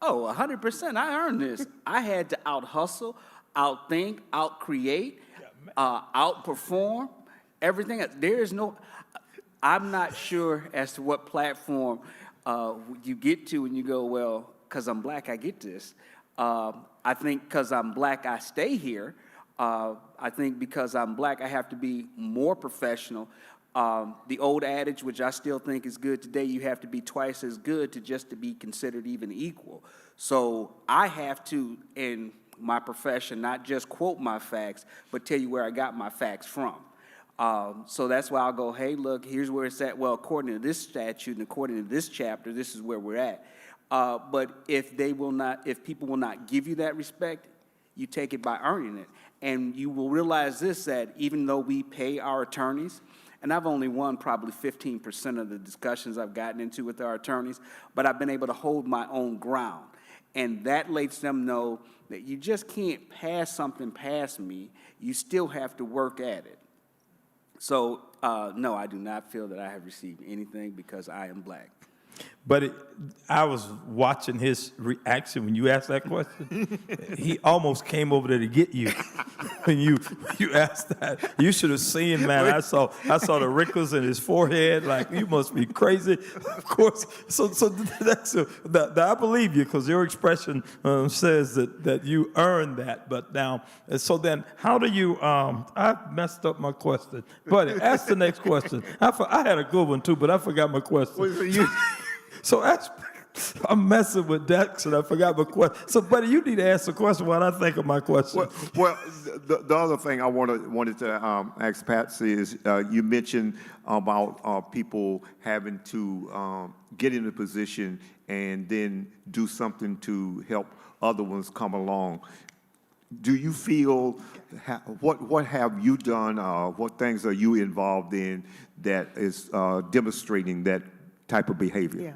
D: Oh, 100%. I earned this. I had to out-hustle, out-think, out-create, outperform, everything. There is no, I'm not sure as to what platform you get to when you go, well, because I'm black, I get this. I think because I'm black, I stay here. I think because I'm black, I have to be more professional. The old adage, which I still think is good today, you have to be twice as good to be considered even equal. So I have to, in my profession, not just quote my facts, but tell you where I got my facts from. So that's why I'll go, hey, look, here's where it's at. Well, according to this statute and according to this chapter, this is where we're at. But if people will not give you that respect, you take it by earning it. And you will realize this, that even though we pay our attorneys, and I've only won probably 15% of the discussions I've gotten into with our attorneys, but I've been able to hold my own ground. And that lets them know that you just can't pass something past me. You still have to work at it. So, no, I do not feel that I have received anything because I am black.
B: But I was watching his reaction when you asked that question. He almost came over there to get you when you asked that. You should have seen, man. I saw the wrinkles in his forehead. Like, you must be crazy. Of course. So that's I believe you because your expression says that you earned that. But now, so then, how do you? I messed up my question. Buddy, ask the next question. I had a good one too, but I forgot my question. So I'm messing with Dex, and I forgot my question. So, buddy, you need to ask the question while I think of my question.
C: Well, the other thing I wanted to ask Patsy is you mentioned about people having to get in a position and then do something to help other ones come along. Do you feel, what have you done, what things are you involved in that is demonstrating that type of behavior?
E: Yeah.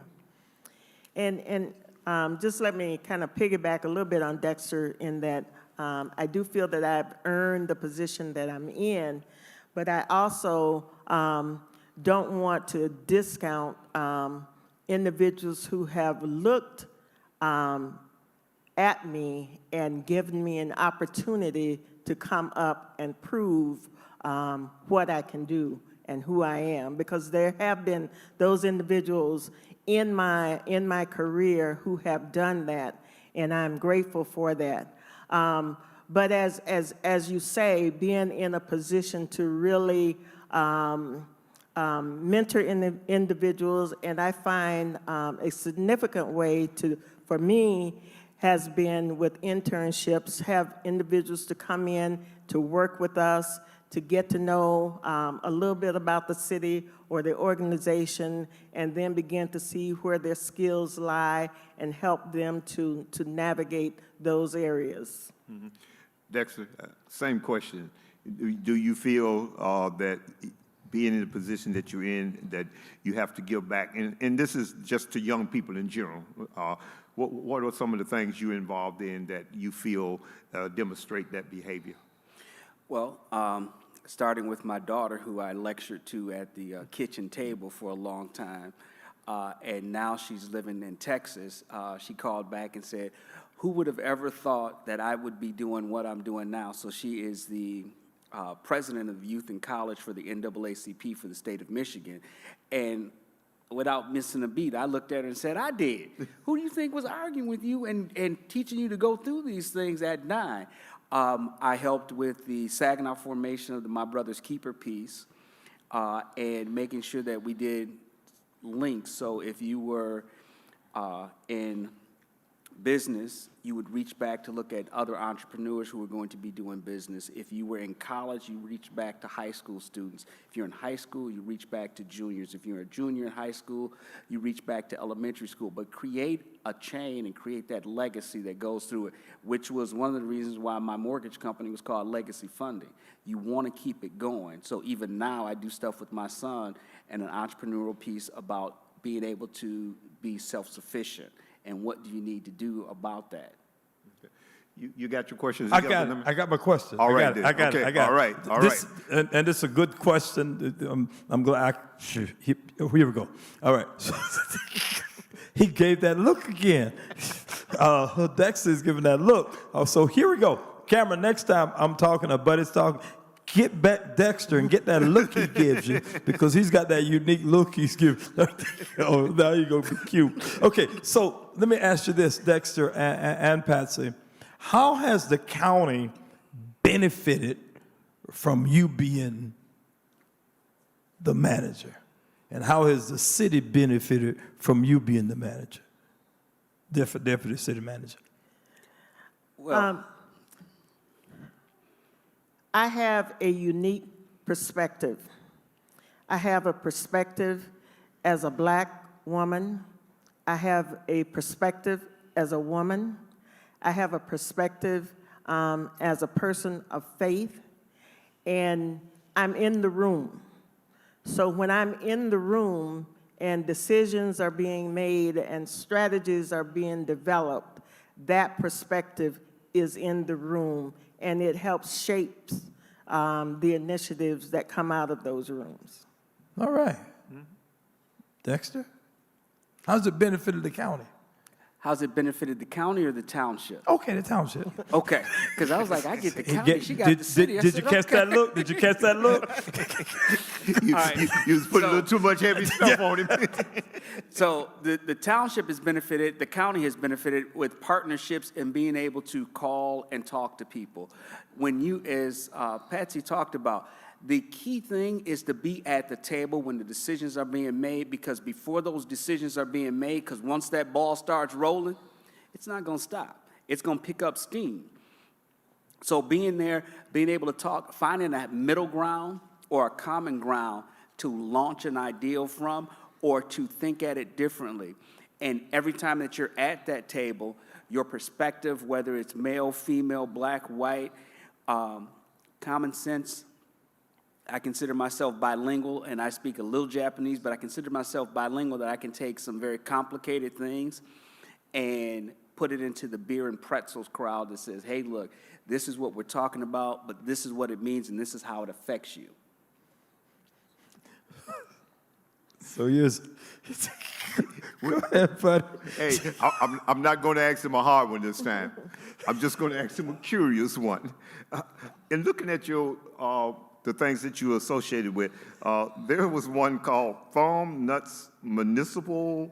E: And just let me kind of piggyback a little bit on Dexter in that I do feel that I've earned the position that I'm in, but I also don't want to discount individuals who have looked at me and given me an opportunity to come up and prove what I can do and who I am, because there have been those individuals in my career who have done that, and I'm grateful for that. But as you say, being in a position to really mentor individuals, and I find a significant way for me has been with internships, have individuals to come in to work with us, to get to know a little bit about the city or the organization, and then begin to see where their skills lie and help them to navigate those areas.
C: Mm-hmm. Dexter, same question. Do you feel that being in the position that you're in, that you have to give back? And this is just to young people in general. What are some of the things you're involved in that you feel demonstrate that behavior?
D: Well, starting with my daughter, who I lectured to at the kitchen table for a long time, and now she's living in Texas. She called back and said, who would have ever thought that I would be doing what I'm doing now? So she is the president of Youth in College for the NAACP for the state of Michigan. And without missing a beat, I looked at her and said, I did. Who do you think was arguing with you and teaching you to go through these things at 9? I helped with the Saginaw formation of the My Brother's Keeper piece and making sure that we did links. So if you were in business, you would reach back to look at other entrepreneurs who were going to be doing business. If you were in college, you reach back to high school students. If you're in high school, you reach back to juniors. If you're a junior in high school, you reach back to elementary school. But create a chain and create that legacy that goes through it, which was one of the reasons why my mortgage company was called Legacy Funding. You want to keep it going. So even now, I do stuff with my son and an entrepreneurial piece about being able to be self-sufficient. And what do you need to do about that?
C: You got your questions?
B: I got it. I got my question.
C: All right,
B: I got it.
C: okay,
B: I got
C: all
B: it.
C: right, all
B: This, and it's a good question. I'm glad. Here we go. All right. He gave that look again. Dexter's giving that look. So here we go. Cameron, next time I'm talking, or Buddy's talking, get back Dexter and get that look he gives you, because he's got that unique look he's giving. Oh, now you're going to be cute. Okay, so let me ask you this, Dexter and Patsy. How has the county benefited from you being the manager? And how has the city benefited from you being the manager, deputy city manager?
D: Well,
E: I have a unique perspective. I have a perspective as a black woman. I have a perspective as a woman. I have a perspective as a person of faith. And I'm in the room. So when I'm in the room and decisions are being made and strategies are being developed, that perspective is in the room, and it helps shape the initiatives that come out of those rooms.
B: All right. Dexter, how's it benefited the county?
D: how's it benefited the county or the township?
B: Okay, the township.
D: Okay, because I was like, I get the county, she got the city. I
B: Did
D: said,
B: you catch
D: okay.
B: that look? Did you catch that look?
C: You was putting a little too much heavy stuff on him.
D: So the township has benefited, the county has benefited with partnerships and being able to call and talk to people. When you, as Patsy talked about, the key thing is to be at the table when the decisions are being made, because before those decisions are being made, because once that ball starts rolling, it's not going to stop. It's going to pick up steam. So being there, being able to talk, finding that middle ground or a common ground to launch an ideal from or to think at it differently. And every time that you're at that table, your perspective, whether it's male, female, black, white, common sense. I consider myself bilingual, and I speak a little Japanese, but I consider myself bilingual that I can take some very complicated things and put it into the beer and pretzels crowd that says, hey, look, this is what we're talking about, but this is what it means, and this is how it affects you.
B: So yes. Go ahead, buddy.
C: Hey, I'm not going to ask him a hard one this time. I'm just going to ask him a curious one. In looking at your the things that you associated with, there was one called Thumb Nuts Municipal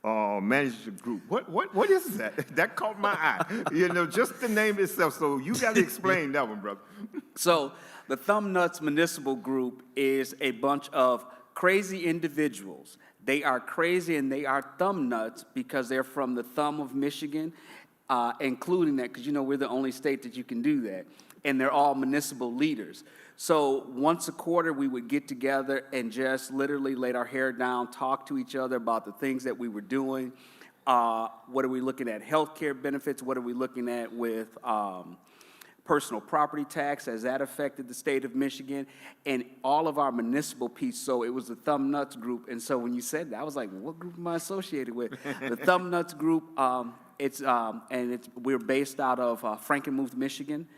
C: Management Group. What is that? That caught my eye. You know, just the name itself. So you got to explain that one, brother.
D: So the Thumb Nuts Municipal Group is a bunch of crazy individuals. They are crazy and they are thumb nuts because they're from the thumb of Michigan, including that, because you know we're the only state that you can do that. And they're all municipal leaders. So once a quarter, we would get together and just literally lay our hair down, talk to each other about the things that we were doing. What are we looking at? Healthcare benefits. What are we looking at with personal property tax? Has that affected the state of Michigan? And all of our municipal piece. So it was the Thumb Nuts Group. And so when you said that, I was like, what group am I associated with? The Thumb Nuts Group. We're based out of Frankenmuth, Michigan.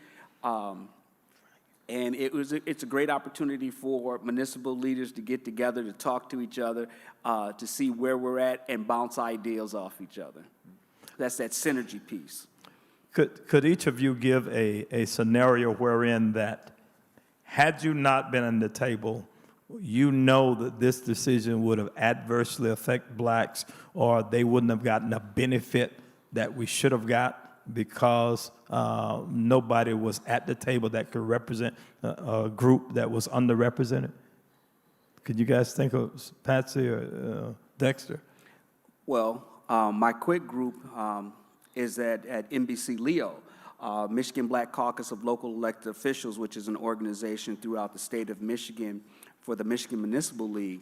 D: And it's a great opportunity for municipal leaders to get together, to talk to each other, to see where we're at and bounce ideas off each other. That's that synergy piece.
B: Could each of you give a scenario wherein that, had you not been on the table, you know that this decision would have adversely affected blacks, or they wouldn't have gotten a benefit that we should have got because nobody was at the table that could represent a group that was underrepresented? Could you guys think of Patsy or Dexter?
D: Well, my quick group is at NBC Leo, Michigan Black Caucus of Local Elected Officials, which is an organization throughout the state of Michigan for the Michigan Municipal League.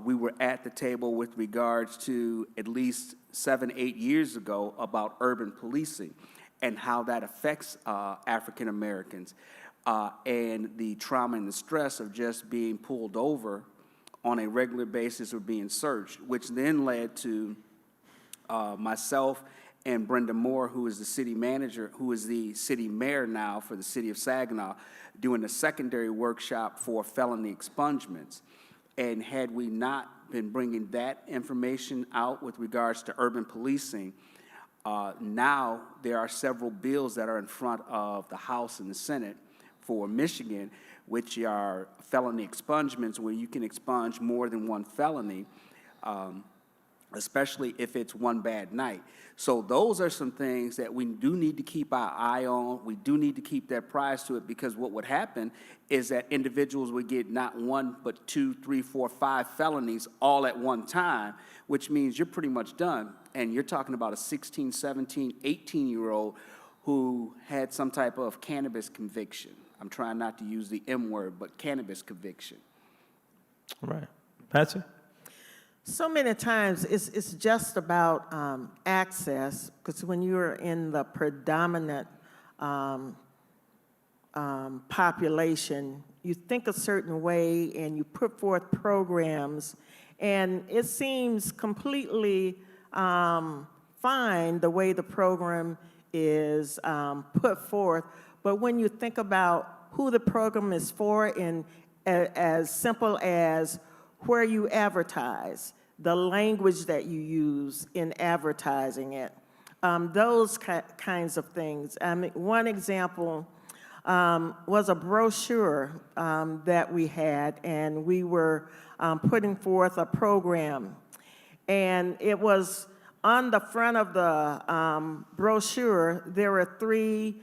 D: We were at the table with regards to at least 7, 8 years ago about urban policing and how that affects African Americans and the trauma and the stress of just being pulled over on a regular basis or being searched, which then led to myself and Brenda Moore, who is the city manager, who is the city mayor now for the city of Saginaw, doing a secondary workshop for felony expungements. And had we not been bringing that information out with regards to urban policing, now there are several bills that are in front of the House and the Senate for Michigan, which are felony expungements, where you can expunge more than one felony, especially if it's one bad night. So those are some things that we do need to keep our eye on. We do need to keep that prize to it, because what would happen is that individuals would get not one, but 2, 3, 4, 5 felonies all at one time, which means you're pretty much done. And you're talking about a 16, 17, 18-year-old who had some type of cannabis conviction. I'm trying not to use the M word, but cannabis conviction.
B: All right. Patsy?
E: So many times it's just about access, because when you're in the predominant population, you think a certain way and you put forth programs, and it seems completely fine the way the program is put forth. But when you think about who the program is for, and as simple as where you advertise, the language that you use in advertising it, those kinds of things. I mean, one example was a brochure that we had, and we were putting forth a program. And it was on the front of the brochure, there were 3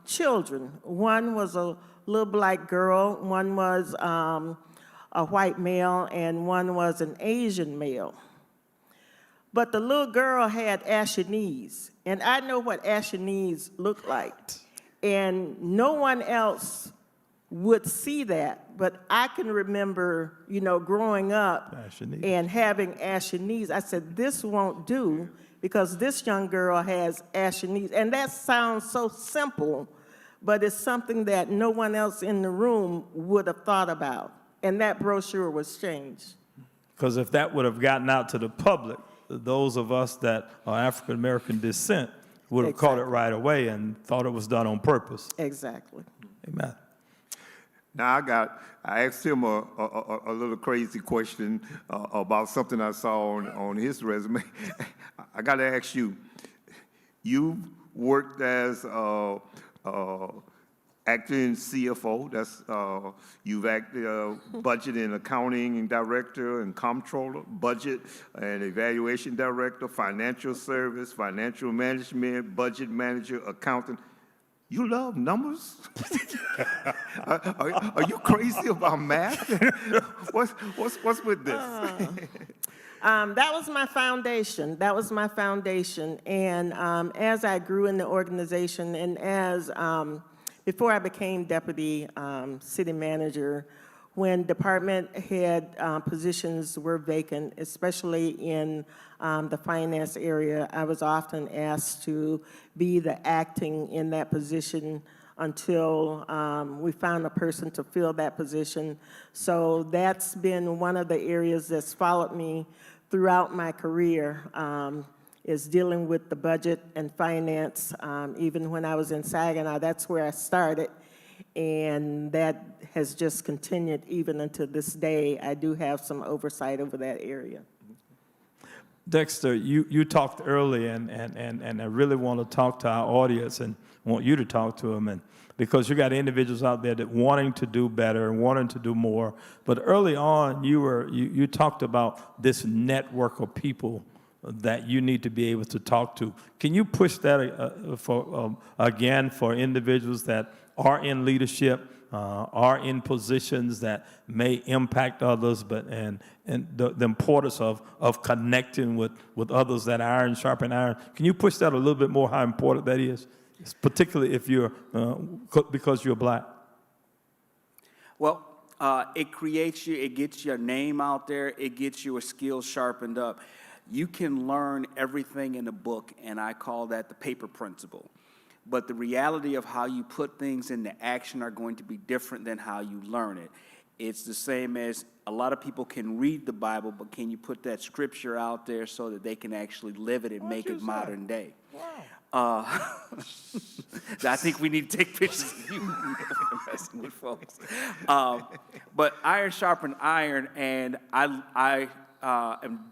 E: children. One was a little black girl, one was a white male, and one was an Asian male. But the little girl had ashy knees, and I know what ashy knees look like. And no one else would see that, but I can remember, you know, growing up and having ashy knees. I said, this won't do, because this young girl has ashy knees. And that sounds so simple, but it's something that no one else in the room would have thought about. And that brochure was changed.
B: Because if that would have gotten out to the public, those of us that are African American descent would have caught it right away and thought it was done on purpose.
E: Exactly.
B: Amen.
C: Now I asked him a little crazy question about something I saw on his resume. I got to ask you, you worked as acting CFO, that's you've acted budget and accounting director and comptroller, budget and evaluation director, financial service, financial management, budget manager, accountant. You love numbers? Are you crazy about math? What's with this?
E: That was my foundation. That was my foundation. And as I grew in the organization, and as before I became deputy city manager, when department head positions were vacant, especially in the finance area, I was often asked to be the acting in that position until we found a person to fill that position. So that's been one of the areas that's followed me throughout my career, is dealing with the budget and finance. Even when I was in Saginaw, that's where I started. and that has just continued even until this day. I do have some oversight over that area.
B: Dexter, you talked early, and I really want to talk to our audience and want you to talk to them, and because you got individuals out there that wanting to do better and wanting to do more. But early on, you talked about this network of people that you need to be able to talk to. Can you push that again for individuals that are in leadership, are in positions that may impact others, and the importance of connecting with others, that iron sharpen iron? Can you push that a little bit more, how important that is, particularly if you're, because you're black?
D: Well, it creates you, it gets your name out there, it gets your skills sharpened up. You can learn everything in a book, and I call that the paper principle. But the reality of how you put things into action are going to be different than how you learn it. It's the same as a lot of people can read the Bible, but can you put that scripture out there so that they can actually live it and make it modern day? Wow. I think we need to take pictures of you messing with folks. But iron sharpen iron, and I am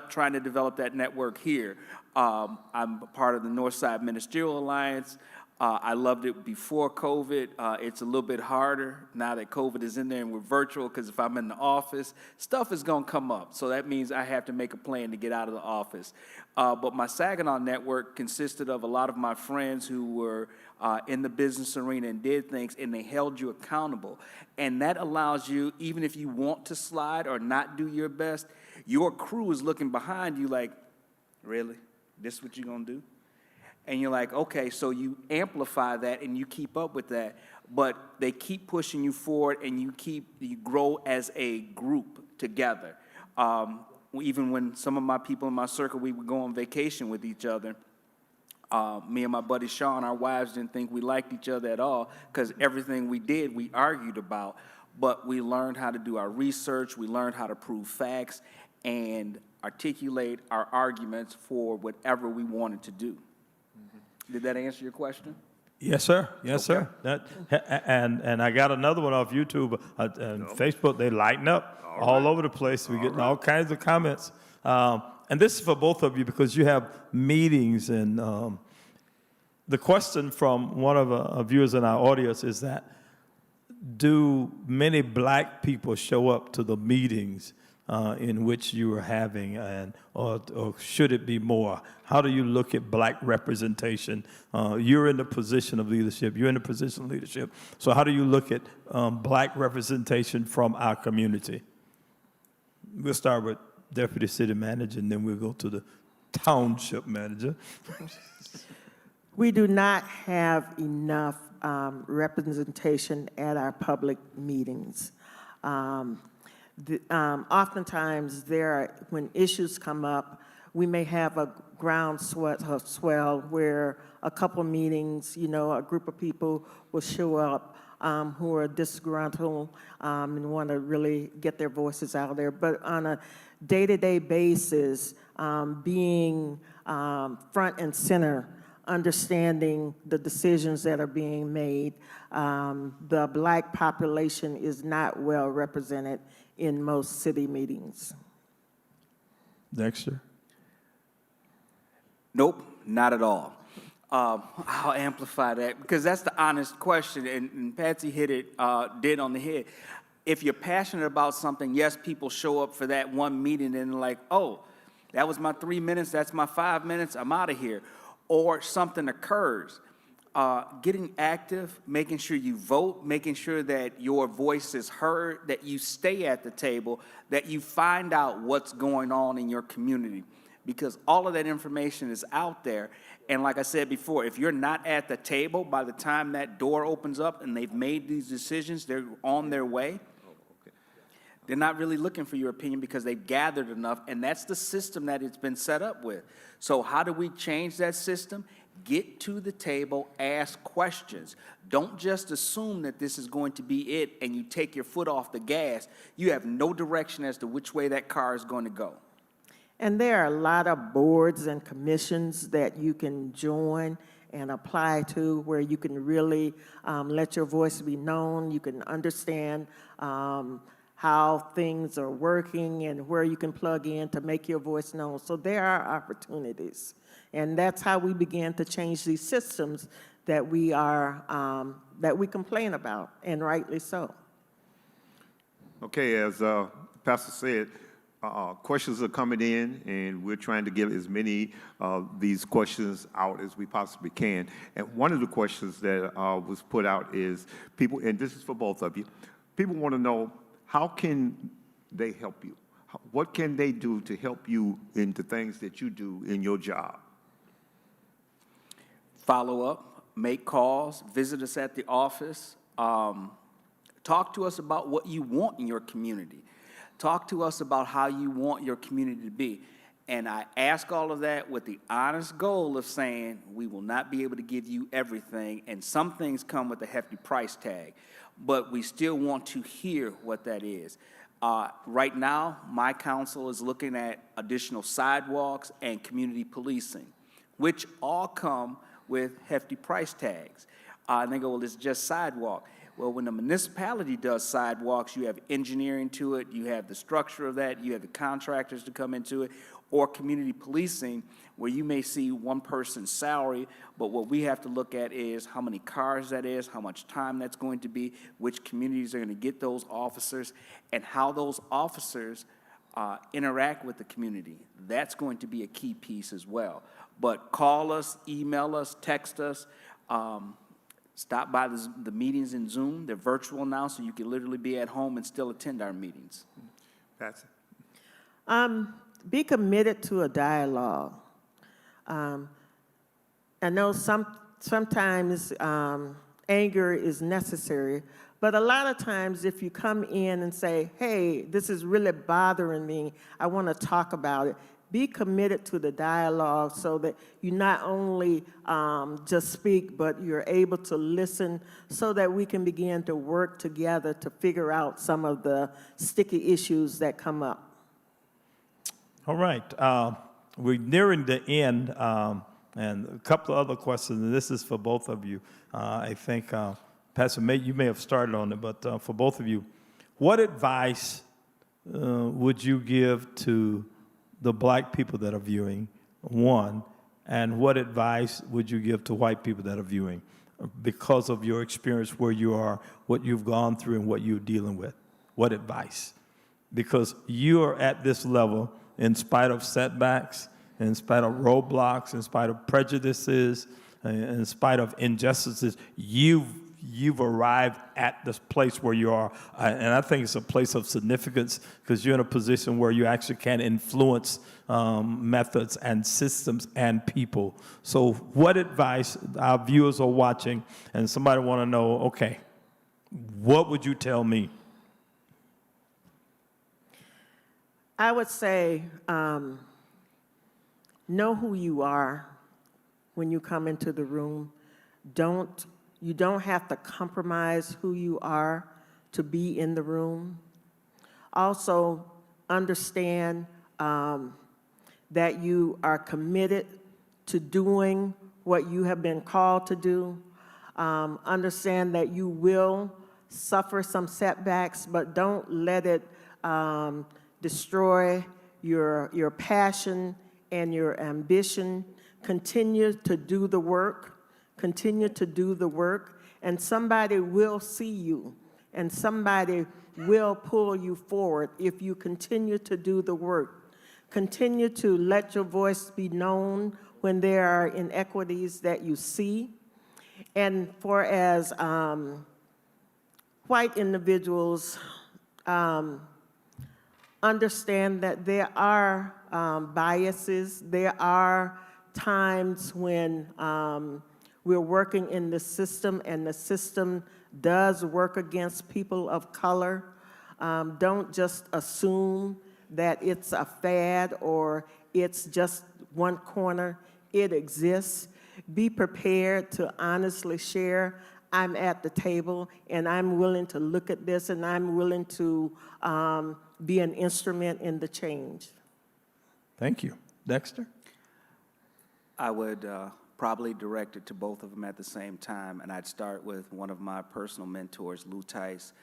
D: trying to develop that network here. I'm a part of the Northside Ministerial Alliance. I loved it before COVID. It's a little bit harder now that COVID is in there and we're virtual, because if I'm in the office, stuff is going to come up. So that means I have to make a plan to get out of the office. But my Saginaw network consisted of a lot of my friends who were in the business arena and did things, and they held you accountable. And that allows you, even if you want to slide or not do your best, your crew is looking behind you like, really? This what you're going to do? And you're like, okay, so you amplify that and you keep up with that, but they keep pushing you forward, and you grow as a group together. Even when some of my people in my circle, we would go on vacation with each other, me and my buddy Sean, our wives didn't think we liked each other at all, because everything we did, we argued about, but we learned how to do our research, we learned how to prove facts, and articulate our arguments for whatever we wanted to do. Did that answer your question?
B: Yes, sir. Yes, okay, sir. And I got another one off YouTube and Facebook. They lighten up all over the place. We're getting all kinds of comments. And this is for both of you, because you have meetings. And the question from one of our viewers in our audience is that, do many black people show up to the meetings in which you are having, or should it be more? How do you look at black representation? You're in the position of leadership. You're in the position of leadership. So how do you look at black representation from our community? We'll start with Deputy City Manager, and then we'll go to the Township Manager.
E: We do not have enough representation at our public meetings. Oftentimes, when issues come up, we may have a groundswell where a couple meetings, a group of people will show up who are disgruntled and want to really get their voices out there. But on a day-to-day basis, being front and center, understanding the decisions that are being made, the black population is not well represented in most city meetings.
B: Dexter?
D: Nope, not at all. I'll amplify that, because that's the honest question, and Patsy hit it dead on the head. If you're passionate about something, yes, people show up for that one meeting and like, oh, that was my 3 minutes, that's my 5 minutes, I'm out of here. Or something occurs. Getting active, making sure you vote, making sure that your voice is heard, that you stay at the table, that you find out what's going on in your community. Because all of that information is out there. And like I said before, if you're not at the table, by the time that door opens up and they've made these decisions, they're on their way. They're not really looking for your opinion because they've gathered enough, and that's the system that it's been set up with. So how do we change that system? Get to the table, ask questions. Don't just assume that this is going to be it and you take your foot off the gas. You have no direction as to which way that car is going to go.
E: And there are a lot of boards and commissions that you can join and apply to, where you can really let your voice be known. You can understand how things are working and where you can plug in to make your voice known. So there are opportunities. And that's how we began to change these systems that we complain about, and rightly so.
C: Okay, as Pastor said, questions are coming in, and we're trying to get as many of these questions out as we possibly can. And one of the questions that was put out is people, and this is for both of you, people want to know, how can they help you? What can they do to help you in the things that you do in your job?
D: Follow up, make calls, visit us at the office. Talk to us about what you want in your community. Talk to us about how you want your community to be. And I ask all of that with the honest goal of saying we will not be able to give you everything, and some things come with a hefty price tag, but we still want to hear what that is. Right now, my council is looking at additional sidewalks and community policing, which all come with hefty price tags. And they go, well, it's just sidewalk. Well, when the municipality does sidewalks, you have engineering to it, you have the structure of that, you have the contractors to come into it, or community policing, where you may see one person's salary, but what we have to look at is how many cars that is, how much time that's going to be, which communities are going to get those officers, and how those officers interact with the community. That's going to be a key piece as well. But call us, email us, text us, stop by the meetings in Zoom. They're virtual now, so you can literally be at home and still attend our meetings.
C: Patsy?
E: Be committed to a dialogue. I know sometimes anger is necessary, but a lot of times if you come in and say, hey, this is really bothering me, I want to talk about it, be committed to the dialogue so that you not only just speak, but you're able to listen so that we can begin to work together to figure out some of the sticky issues that come up.
B: All right. We're nearing the end, and a couple of other questions, and this is for both of you. I think, Pastor May, you may have started on it, but for both of you, what advice would you give to the black people that are viewing, one, and what advice would you give to white people that are viewing because of your experience where you are, what you've gone through, and what you're dealing with? What advice? Because you are at this level in spite of setbacks, in spite of roadblocks, in spite of prejudices, in spite of injustices, you've arrived at this place where you are. And I think it's a place of significance because you're in a position where you actually can influence methods and systems and people. So what advice, our viewers are watching, and somebody want to know, okay, what would you tell me?
E: I would say, know who you are when you come into the room. You don't have to compromise who you are to be in the room. Also, understand that you are committed to doing what you have been called to do. Understand that you will suffer some setbacks, but don't let it destroy your passion and your ambition. Continue to do the work. Continue to do the work, and somebody will see you, and somebody will pull you forward if you continue to do the work. Continue to let your voice be known when there are inequities that you see. And for as white individuals, understand that there are biases. There are times when we're working in the system, and the system does work against people of color. Don't just assume that it's a fad or it's just one corner. It exists. Be prepared to honestly share. I'm at the table, and I'm willing to look at this, and I'm willing to be an instrument in the change.
B: Thank you. Dexter?
D: I would probably directed to both of them at the same time, and I'd start with one of my personal mentors, Lou Tice.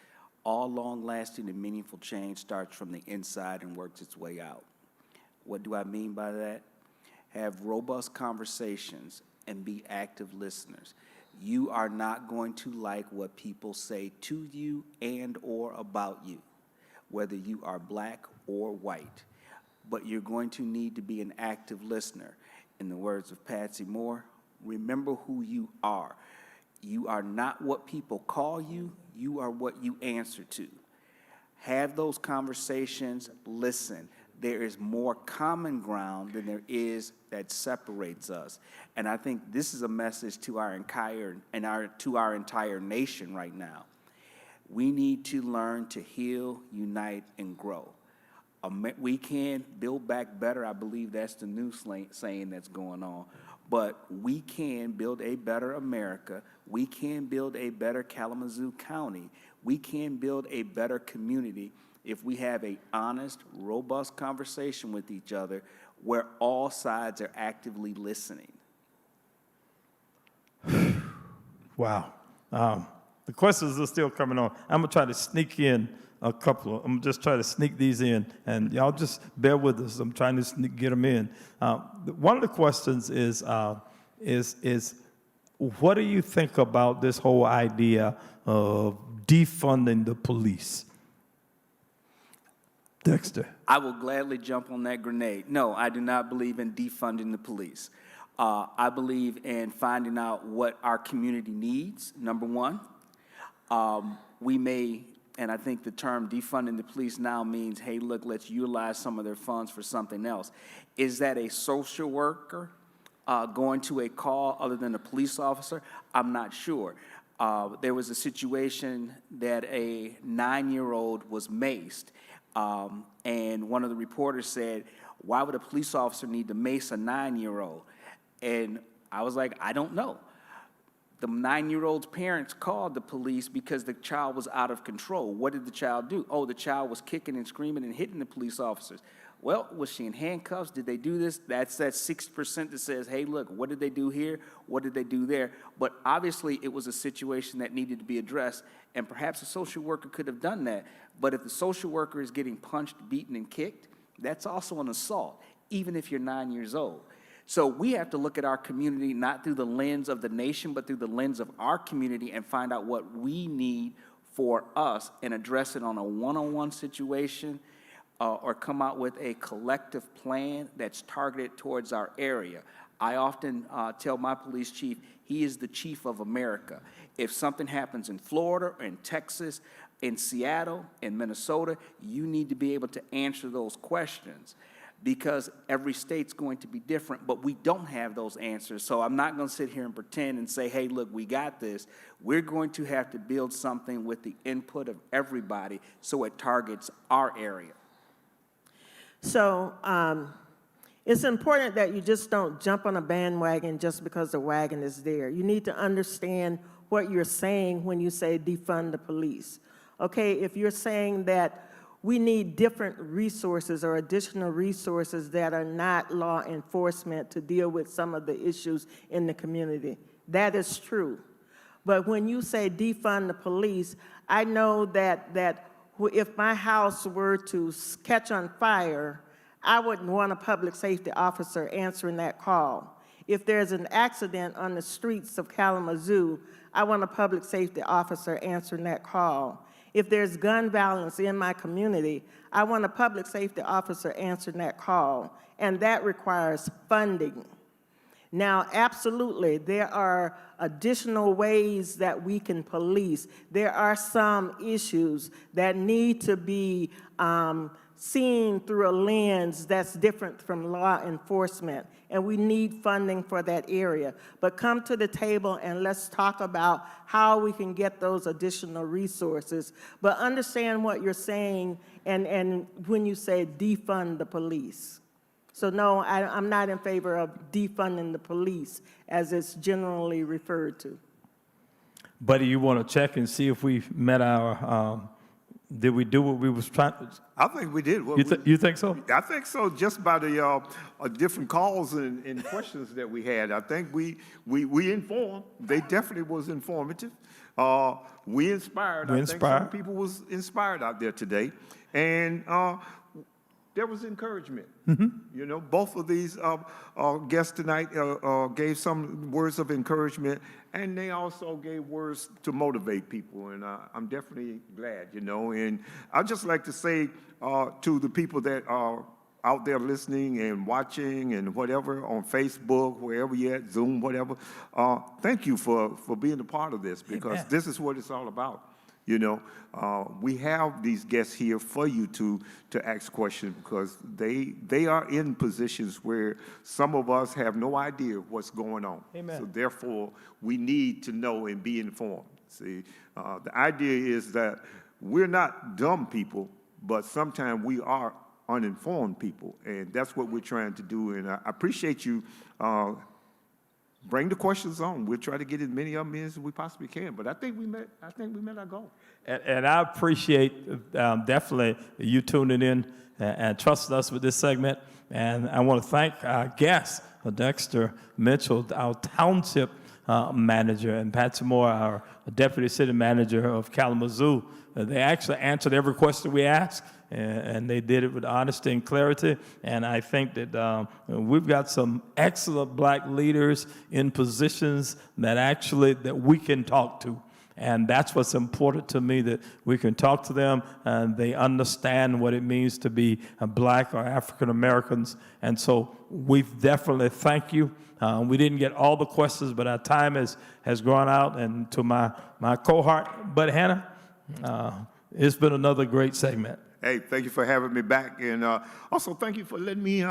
D: All long-lasting and meaningful change starts from the inside and works its way out. What do I mean by that? Have robust conversations and be active listeners. You are not going to like what people say to you and or about you, whether you are black or white, but you're going to need to be an active listener. In the words of Patsy Moore, remember who you are. You are not what people call you, you are what you answer to. Have those conversations, listen. There is more common ground than there is that separates us. And I think this is a message to our entire nation right now. We need to learn to heal, unite, and grow. We can build back better. I believe that's the new saying that's going on. But we can build a better America. We can build a better Kalamazoo County. We can build a better community if we have an honest, robust conversation with each other where all sides are actively listening.
B: Wow. The questions are still coming on. I'm going to try to sneak in a couple. I'm just trying to sneak these in, and y'all just bear with us. I'm trying to get them in. One of the questions is what do you think about this whole idea of defunding the police? Dexter.
D: I will gladly jump on that grenade. No, I do not believe in defunding the police. I believe in finding out what our community needs, number one. We may, and I think the term defunding the police now means, hey, look, let's utilize some of their funds for something else. Is that a social worker going to a call other than a police officer? I'm not sure. There was a situation that a 9-year-old was maced, and one of the reporters said, why would a police officer need to mace a 9-year-old? And I was like, I don't know. The 9-year-old's parents called the police because the child was out of control. What did the child do? Oh, the child was kicking and screaming and hitting the police officers. Well, was she in handcuffs? Did they do this? That's that 6% that says, hey, look, what did they do here? What did they do there? But obviously, it was a situation that needed to be addressed, and perhaps a social worker could have done that. But if the social worker is getting punched, beaten, and kicked, that's also an assault, even if you're 9 years old. So we have to look at our community not through the lens of the nation, but through the lens of our community and find out what we need for us and address it on a one-on-one situation or come out with a collective plan that's targeted towards our area. I often tell my police chief, he is the chief of America. If something happens in Florida, or in Texas, in Seattle, in Minnesota, you need to be able to answer those questions, because every state's going to be different, but we don't have those answers. So I'm not going to sit here and pretend and say, hey, look, we got this. We're going to have to build something with the input of everybody so it targets our area.
E: So it's important that you just don't jump on a bandwagon just because the wagon is there. You need to understand what you're saying when you say defund the police. Okay, if you're saying that we need different resources or additional resources that are not law enforcement to deal with some of the issues in the community, that is true. But when you say defund the police, I know that if my house were to catch on fire, I wouldn't want a public safety officer answering that call. If there's an accident on the streets of Kalamazoo, I want a public safety officer answering that call. If there's gun violence in my community, I want a public safety officer answering that call, and that requires funding. Now, absolutely, there are additional ways that we can police. There are some issues that need to be seen through a lens that's different from law enforcement, and we need funding for that area. But come to the table and let's talk about how we can get those additional resources. But understand what you're saying and when you say defund the police. So no, I'm not in favor of defunding the police as it's generally referred to.
B: Buddy, you want to check and see if we've met our Did we do what we was trying?
C: I think we did.
B: You think so?
C: I think so, just by the different calls and questions that we had. I think we informed. They definitely was informative. We inspired. I think some people was inspired out there today. And there was encouragement. You know, both of these guests tonight gave some words of encouragement, and they also gave words to motivate people. And I'm definitely glad, you know. And I'd just like to say to the people that are out there listening and watching and whatever, on Facebook, wherever you're at, Zoom, whatever, thank you for being a part of this, because this is what it's all about. You know, we have these guests here for you to ask questions, because they are in positions where some of us have no idea what's going on.
B: Amen.
C: So therefore, we need to know and be informed. See, the idea is that we're not dumb people, but sometimes we are uninformed people, and that's what we're trying to do. And I appreciate you. Bring the questions on. We'll try to get as many of them in as we possibly can. But I think we met our goal.
B: And I appreciate definitely you tuning in and trusting us with this segment. And I want to thank our guest, Dexter Mitchell, our township manager, and Patsy Moore, our deputy city manager of Kalamazoo. They actually answered every question we asked, and they did it with honesty and clarity. And I think that we've got some excellent black leaders in positions that we can talk to. And that's what's important to me, that we can talk to them and they understand what it means to be a black or African Americans. And so we definitely thank you. We didn't get all the questions, but our time has gone out. And to my cohort, Bud Hannah, it's been another great segment.
C: Hey, thank you for having me back, and also thank you for letting me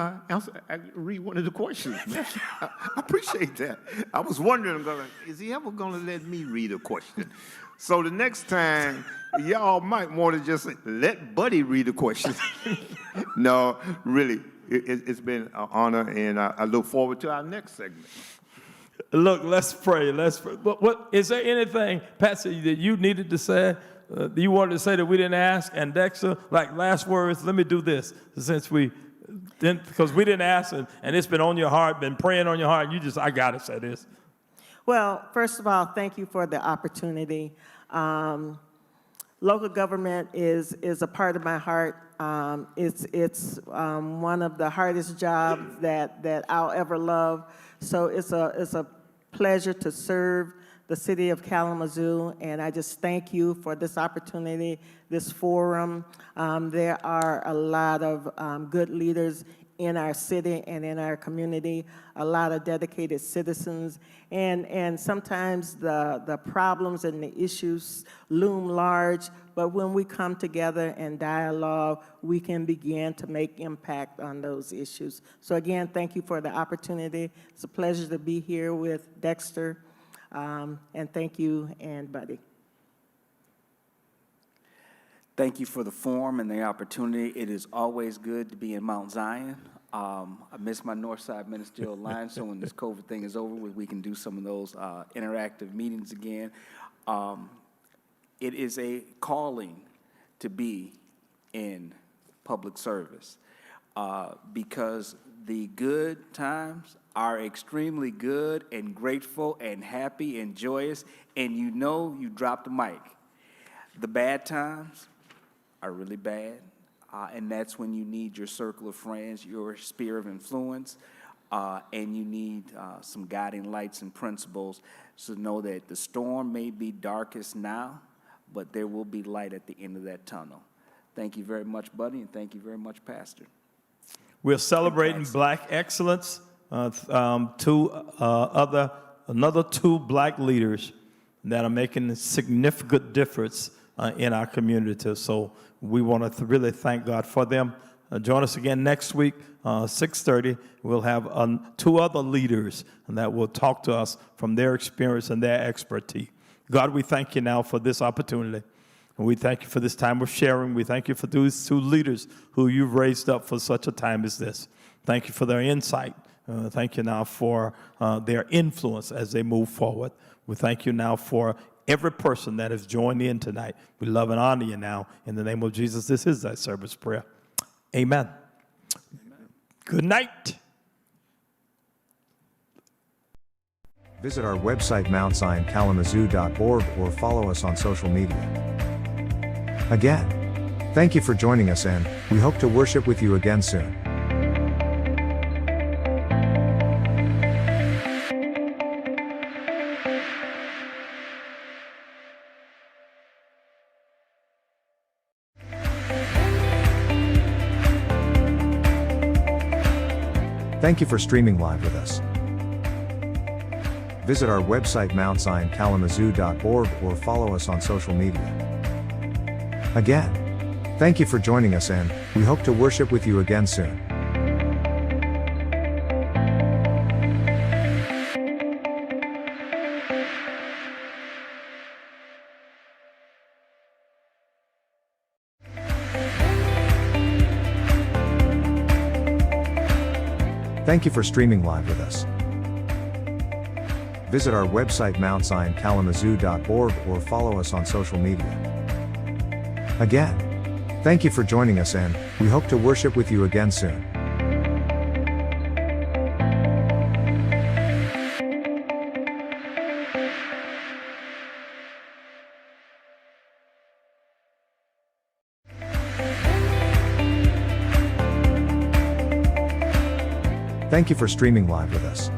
C: read one of the questions. I appreciate that. I was wondering, is he ever going to let me read a question? So the next time, y'all might want to just let Buddy read a question. No, really, it's been an honor, and I look forward to our next segment.
B: Look, let's pray. What is there anything, Patsy, that you needed to say? You wanted to say that we didn't ask, and Dexter, like last words, let me do this, since we didn't, because we didn't ask, and it's been on your heart, been praying on your heart, and I got to say this.
E: Well, first of all, thank you for the opportunity. Local government is a part of my heart. It's one of the hardest jobs that I'll ever love. So it's a pleasure to serve the city of Kalamazoo, and I just thank you for this opportunity, this forum. There are a lot of good leaders in our city and in our community, a lot of dedicated citizens, and sometimes the problems and the issues loom large, but when we come together and dialogue, we can begin to make impact on those issues. So again, thank you for the opportunity. It's a pleasure to be here with Dexter. And thank you, and Buddy.
D: Thank you for the forum and the opportunity. It is always good to be in Mount Zion. I miss my Northside Ministerial Alliance, so when this COVID thing is over, we can do some of those interactive meetings again. It is a calling to be in public service because the good times are extremely good and grateful and happy and joyous, and you know you dropped the mic. The bad times are really bad, and that's when you need your circle of friends, your sphere of influence, and you need some guiding lights and principles to know that the storm may be darkest now, but there will be light at the end of that tunnel. Thank you very much, Buddy, and thank you very much, Pastor.
B: We're celebrating Black excellence. Another two black leaders that are making a significant difference in our community. So we want to really thank God for them. Join us again next week, 6:30. We'll have two other leaders that will talk to us from their experience and their expertise. God, we thank you now for this opportunity. And we thank you for this time of sharing. We thank you for these two leaders who you've raised up for such a time as this. Thank you for their insight. Thank you now for their influence as they move forward. We thank you now for every person that has joined in tonight. We love and honor you now. In the name of Jesus, this is that service prayer. Amen. Good night.
A: Visit our website MountZionKalamazoo.org or follow us on social media. Again, thank you for joining us, and we hope to worship with you again soon. Thank you for streaming live with us. Visit our website MountZionKalamazoo.org or follow us on social media. Again, thank you for joining us, and we hope to worship with you again soon. Thank you for streaming live with us. Visit our website MountZionKalamazoo.org or follow us on social media. Again, thank you for joining us, and we hope to worship with you again soon. Thank you for streaming live with us.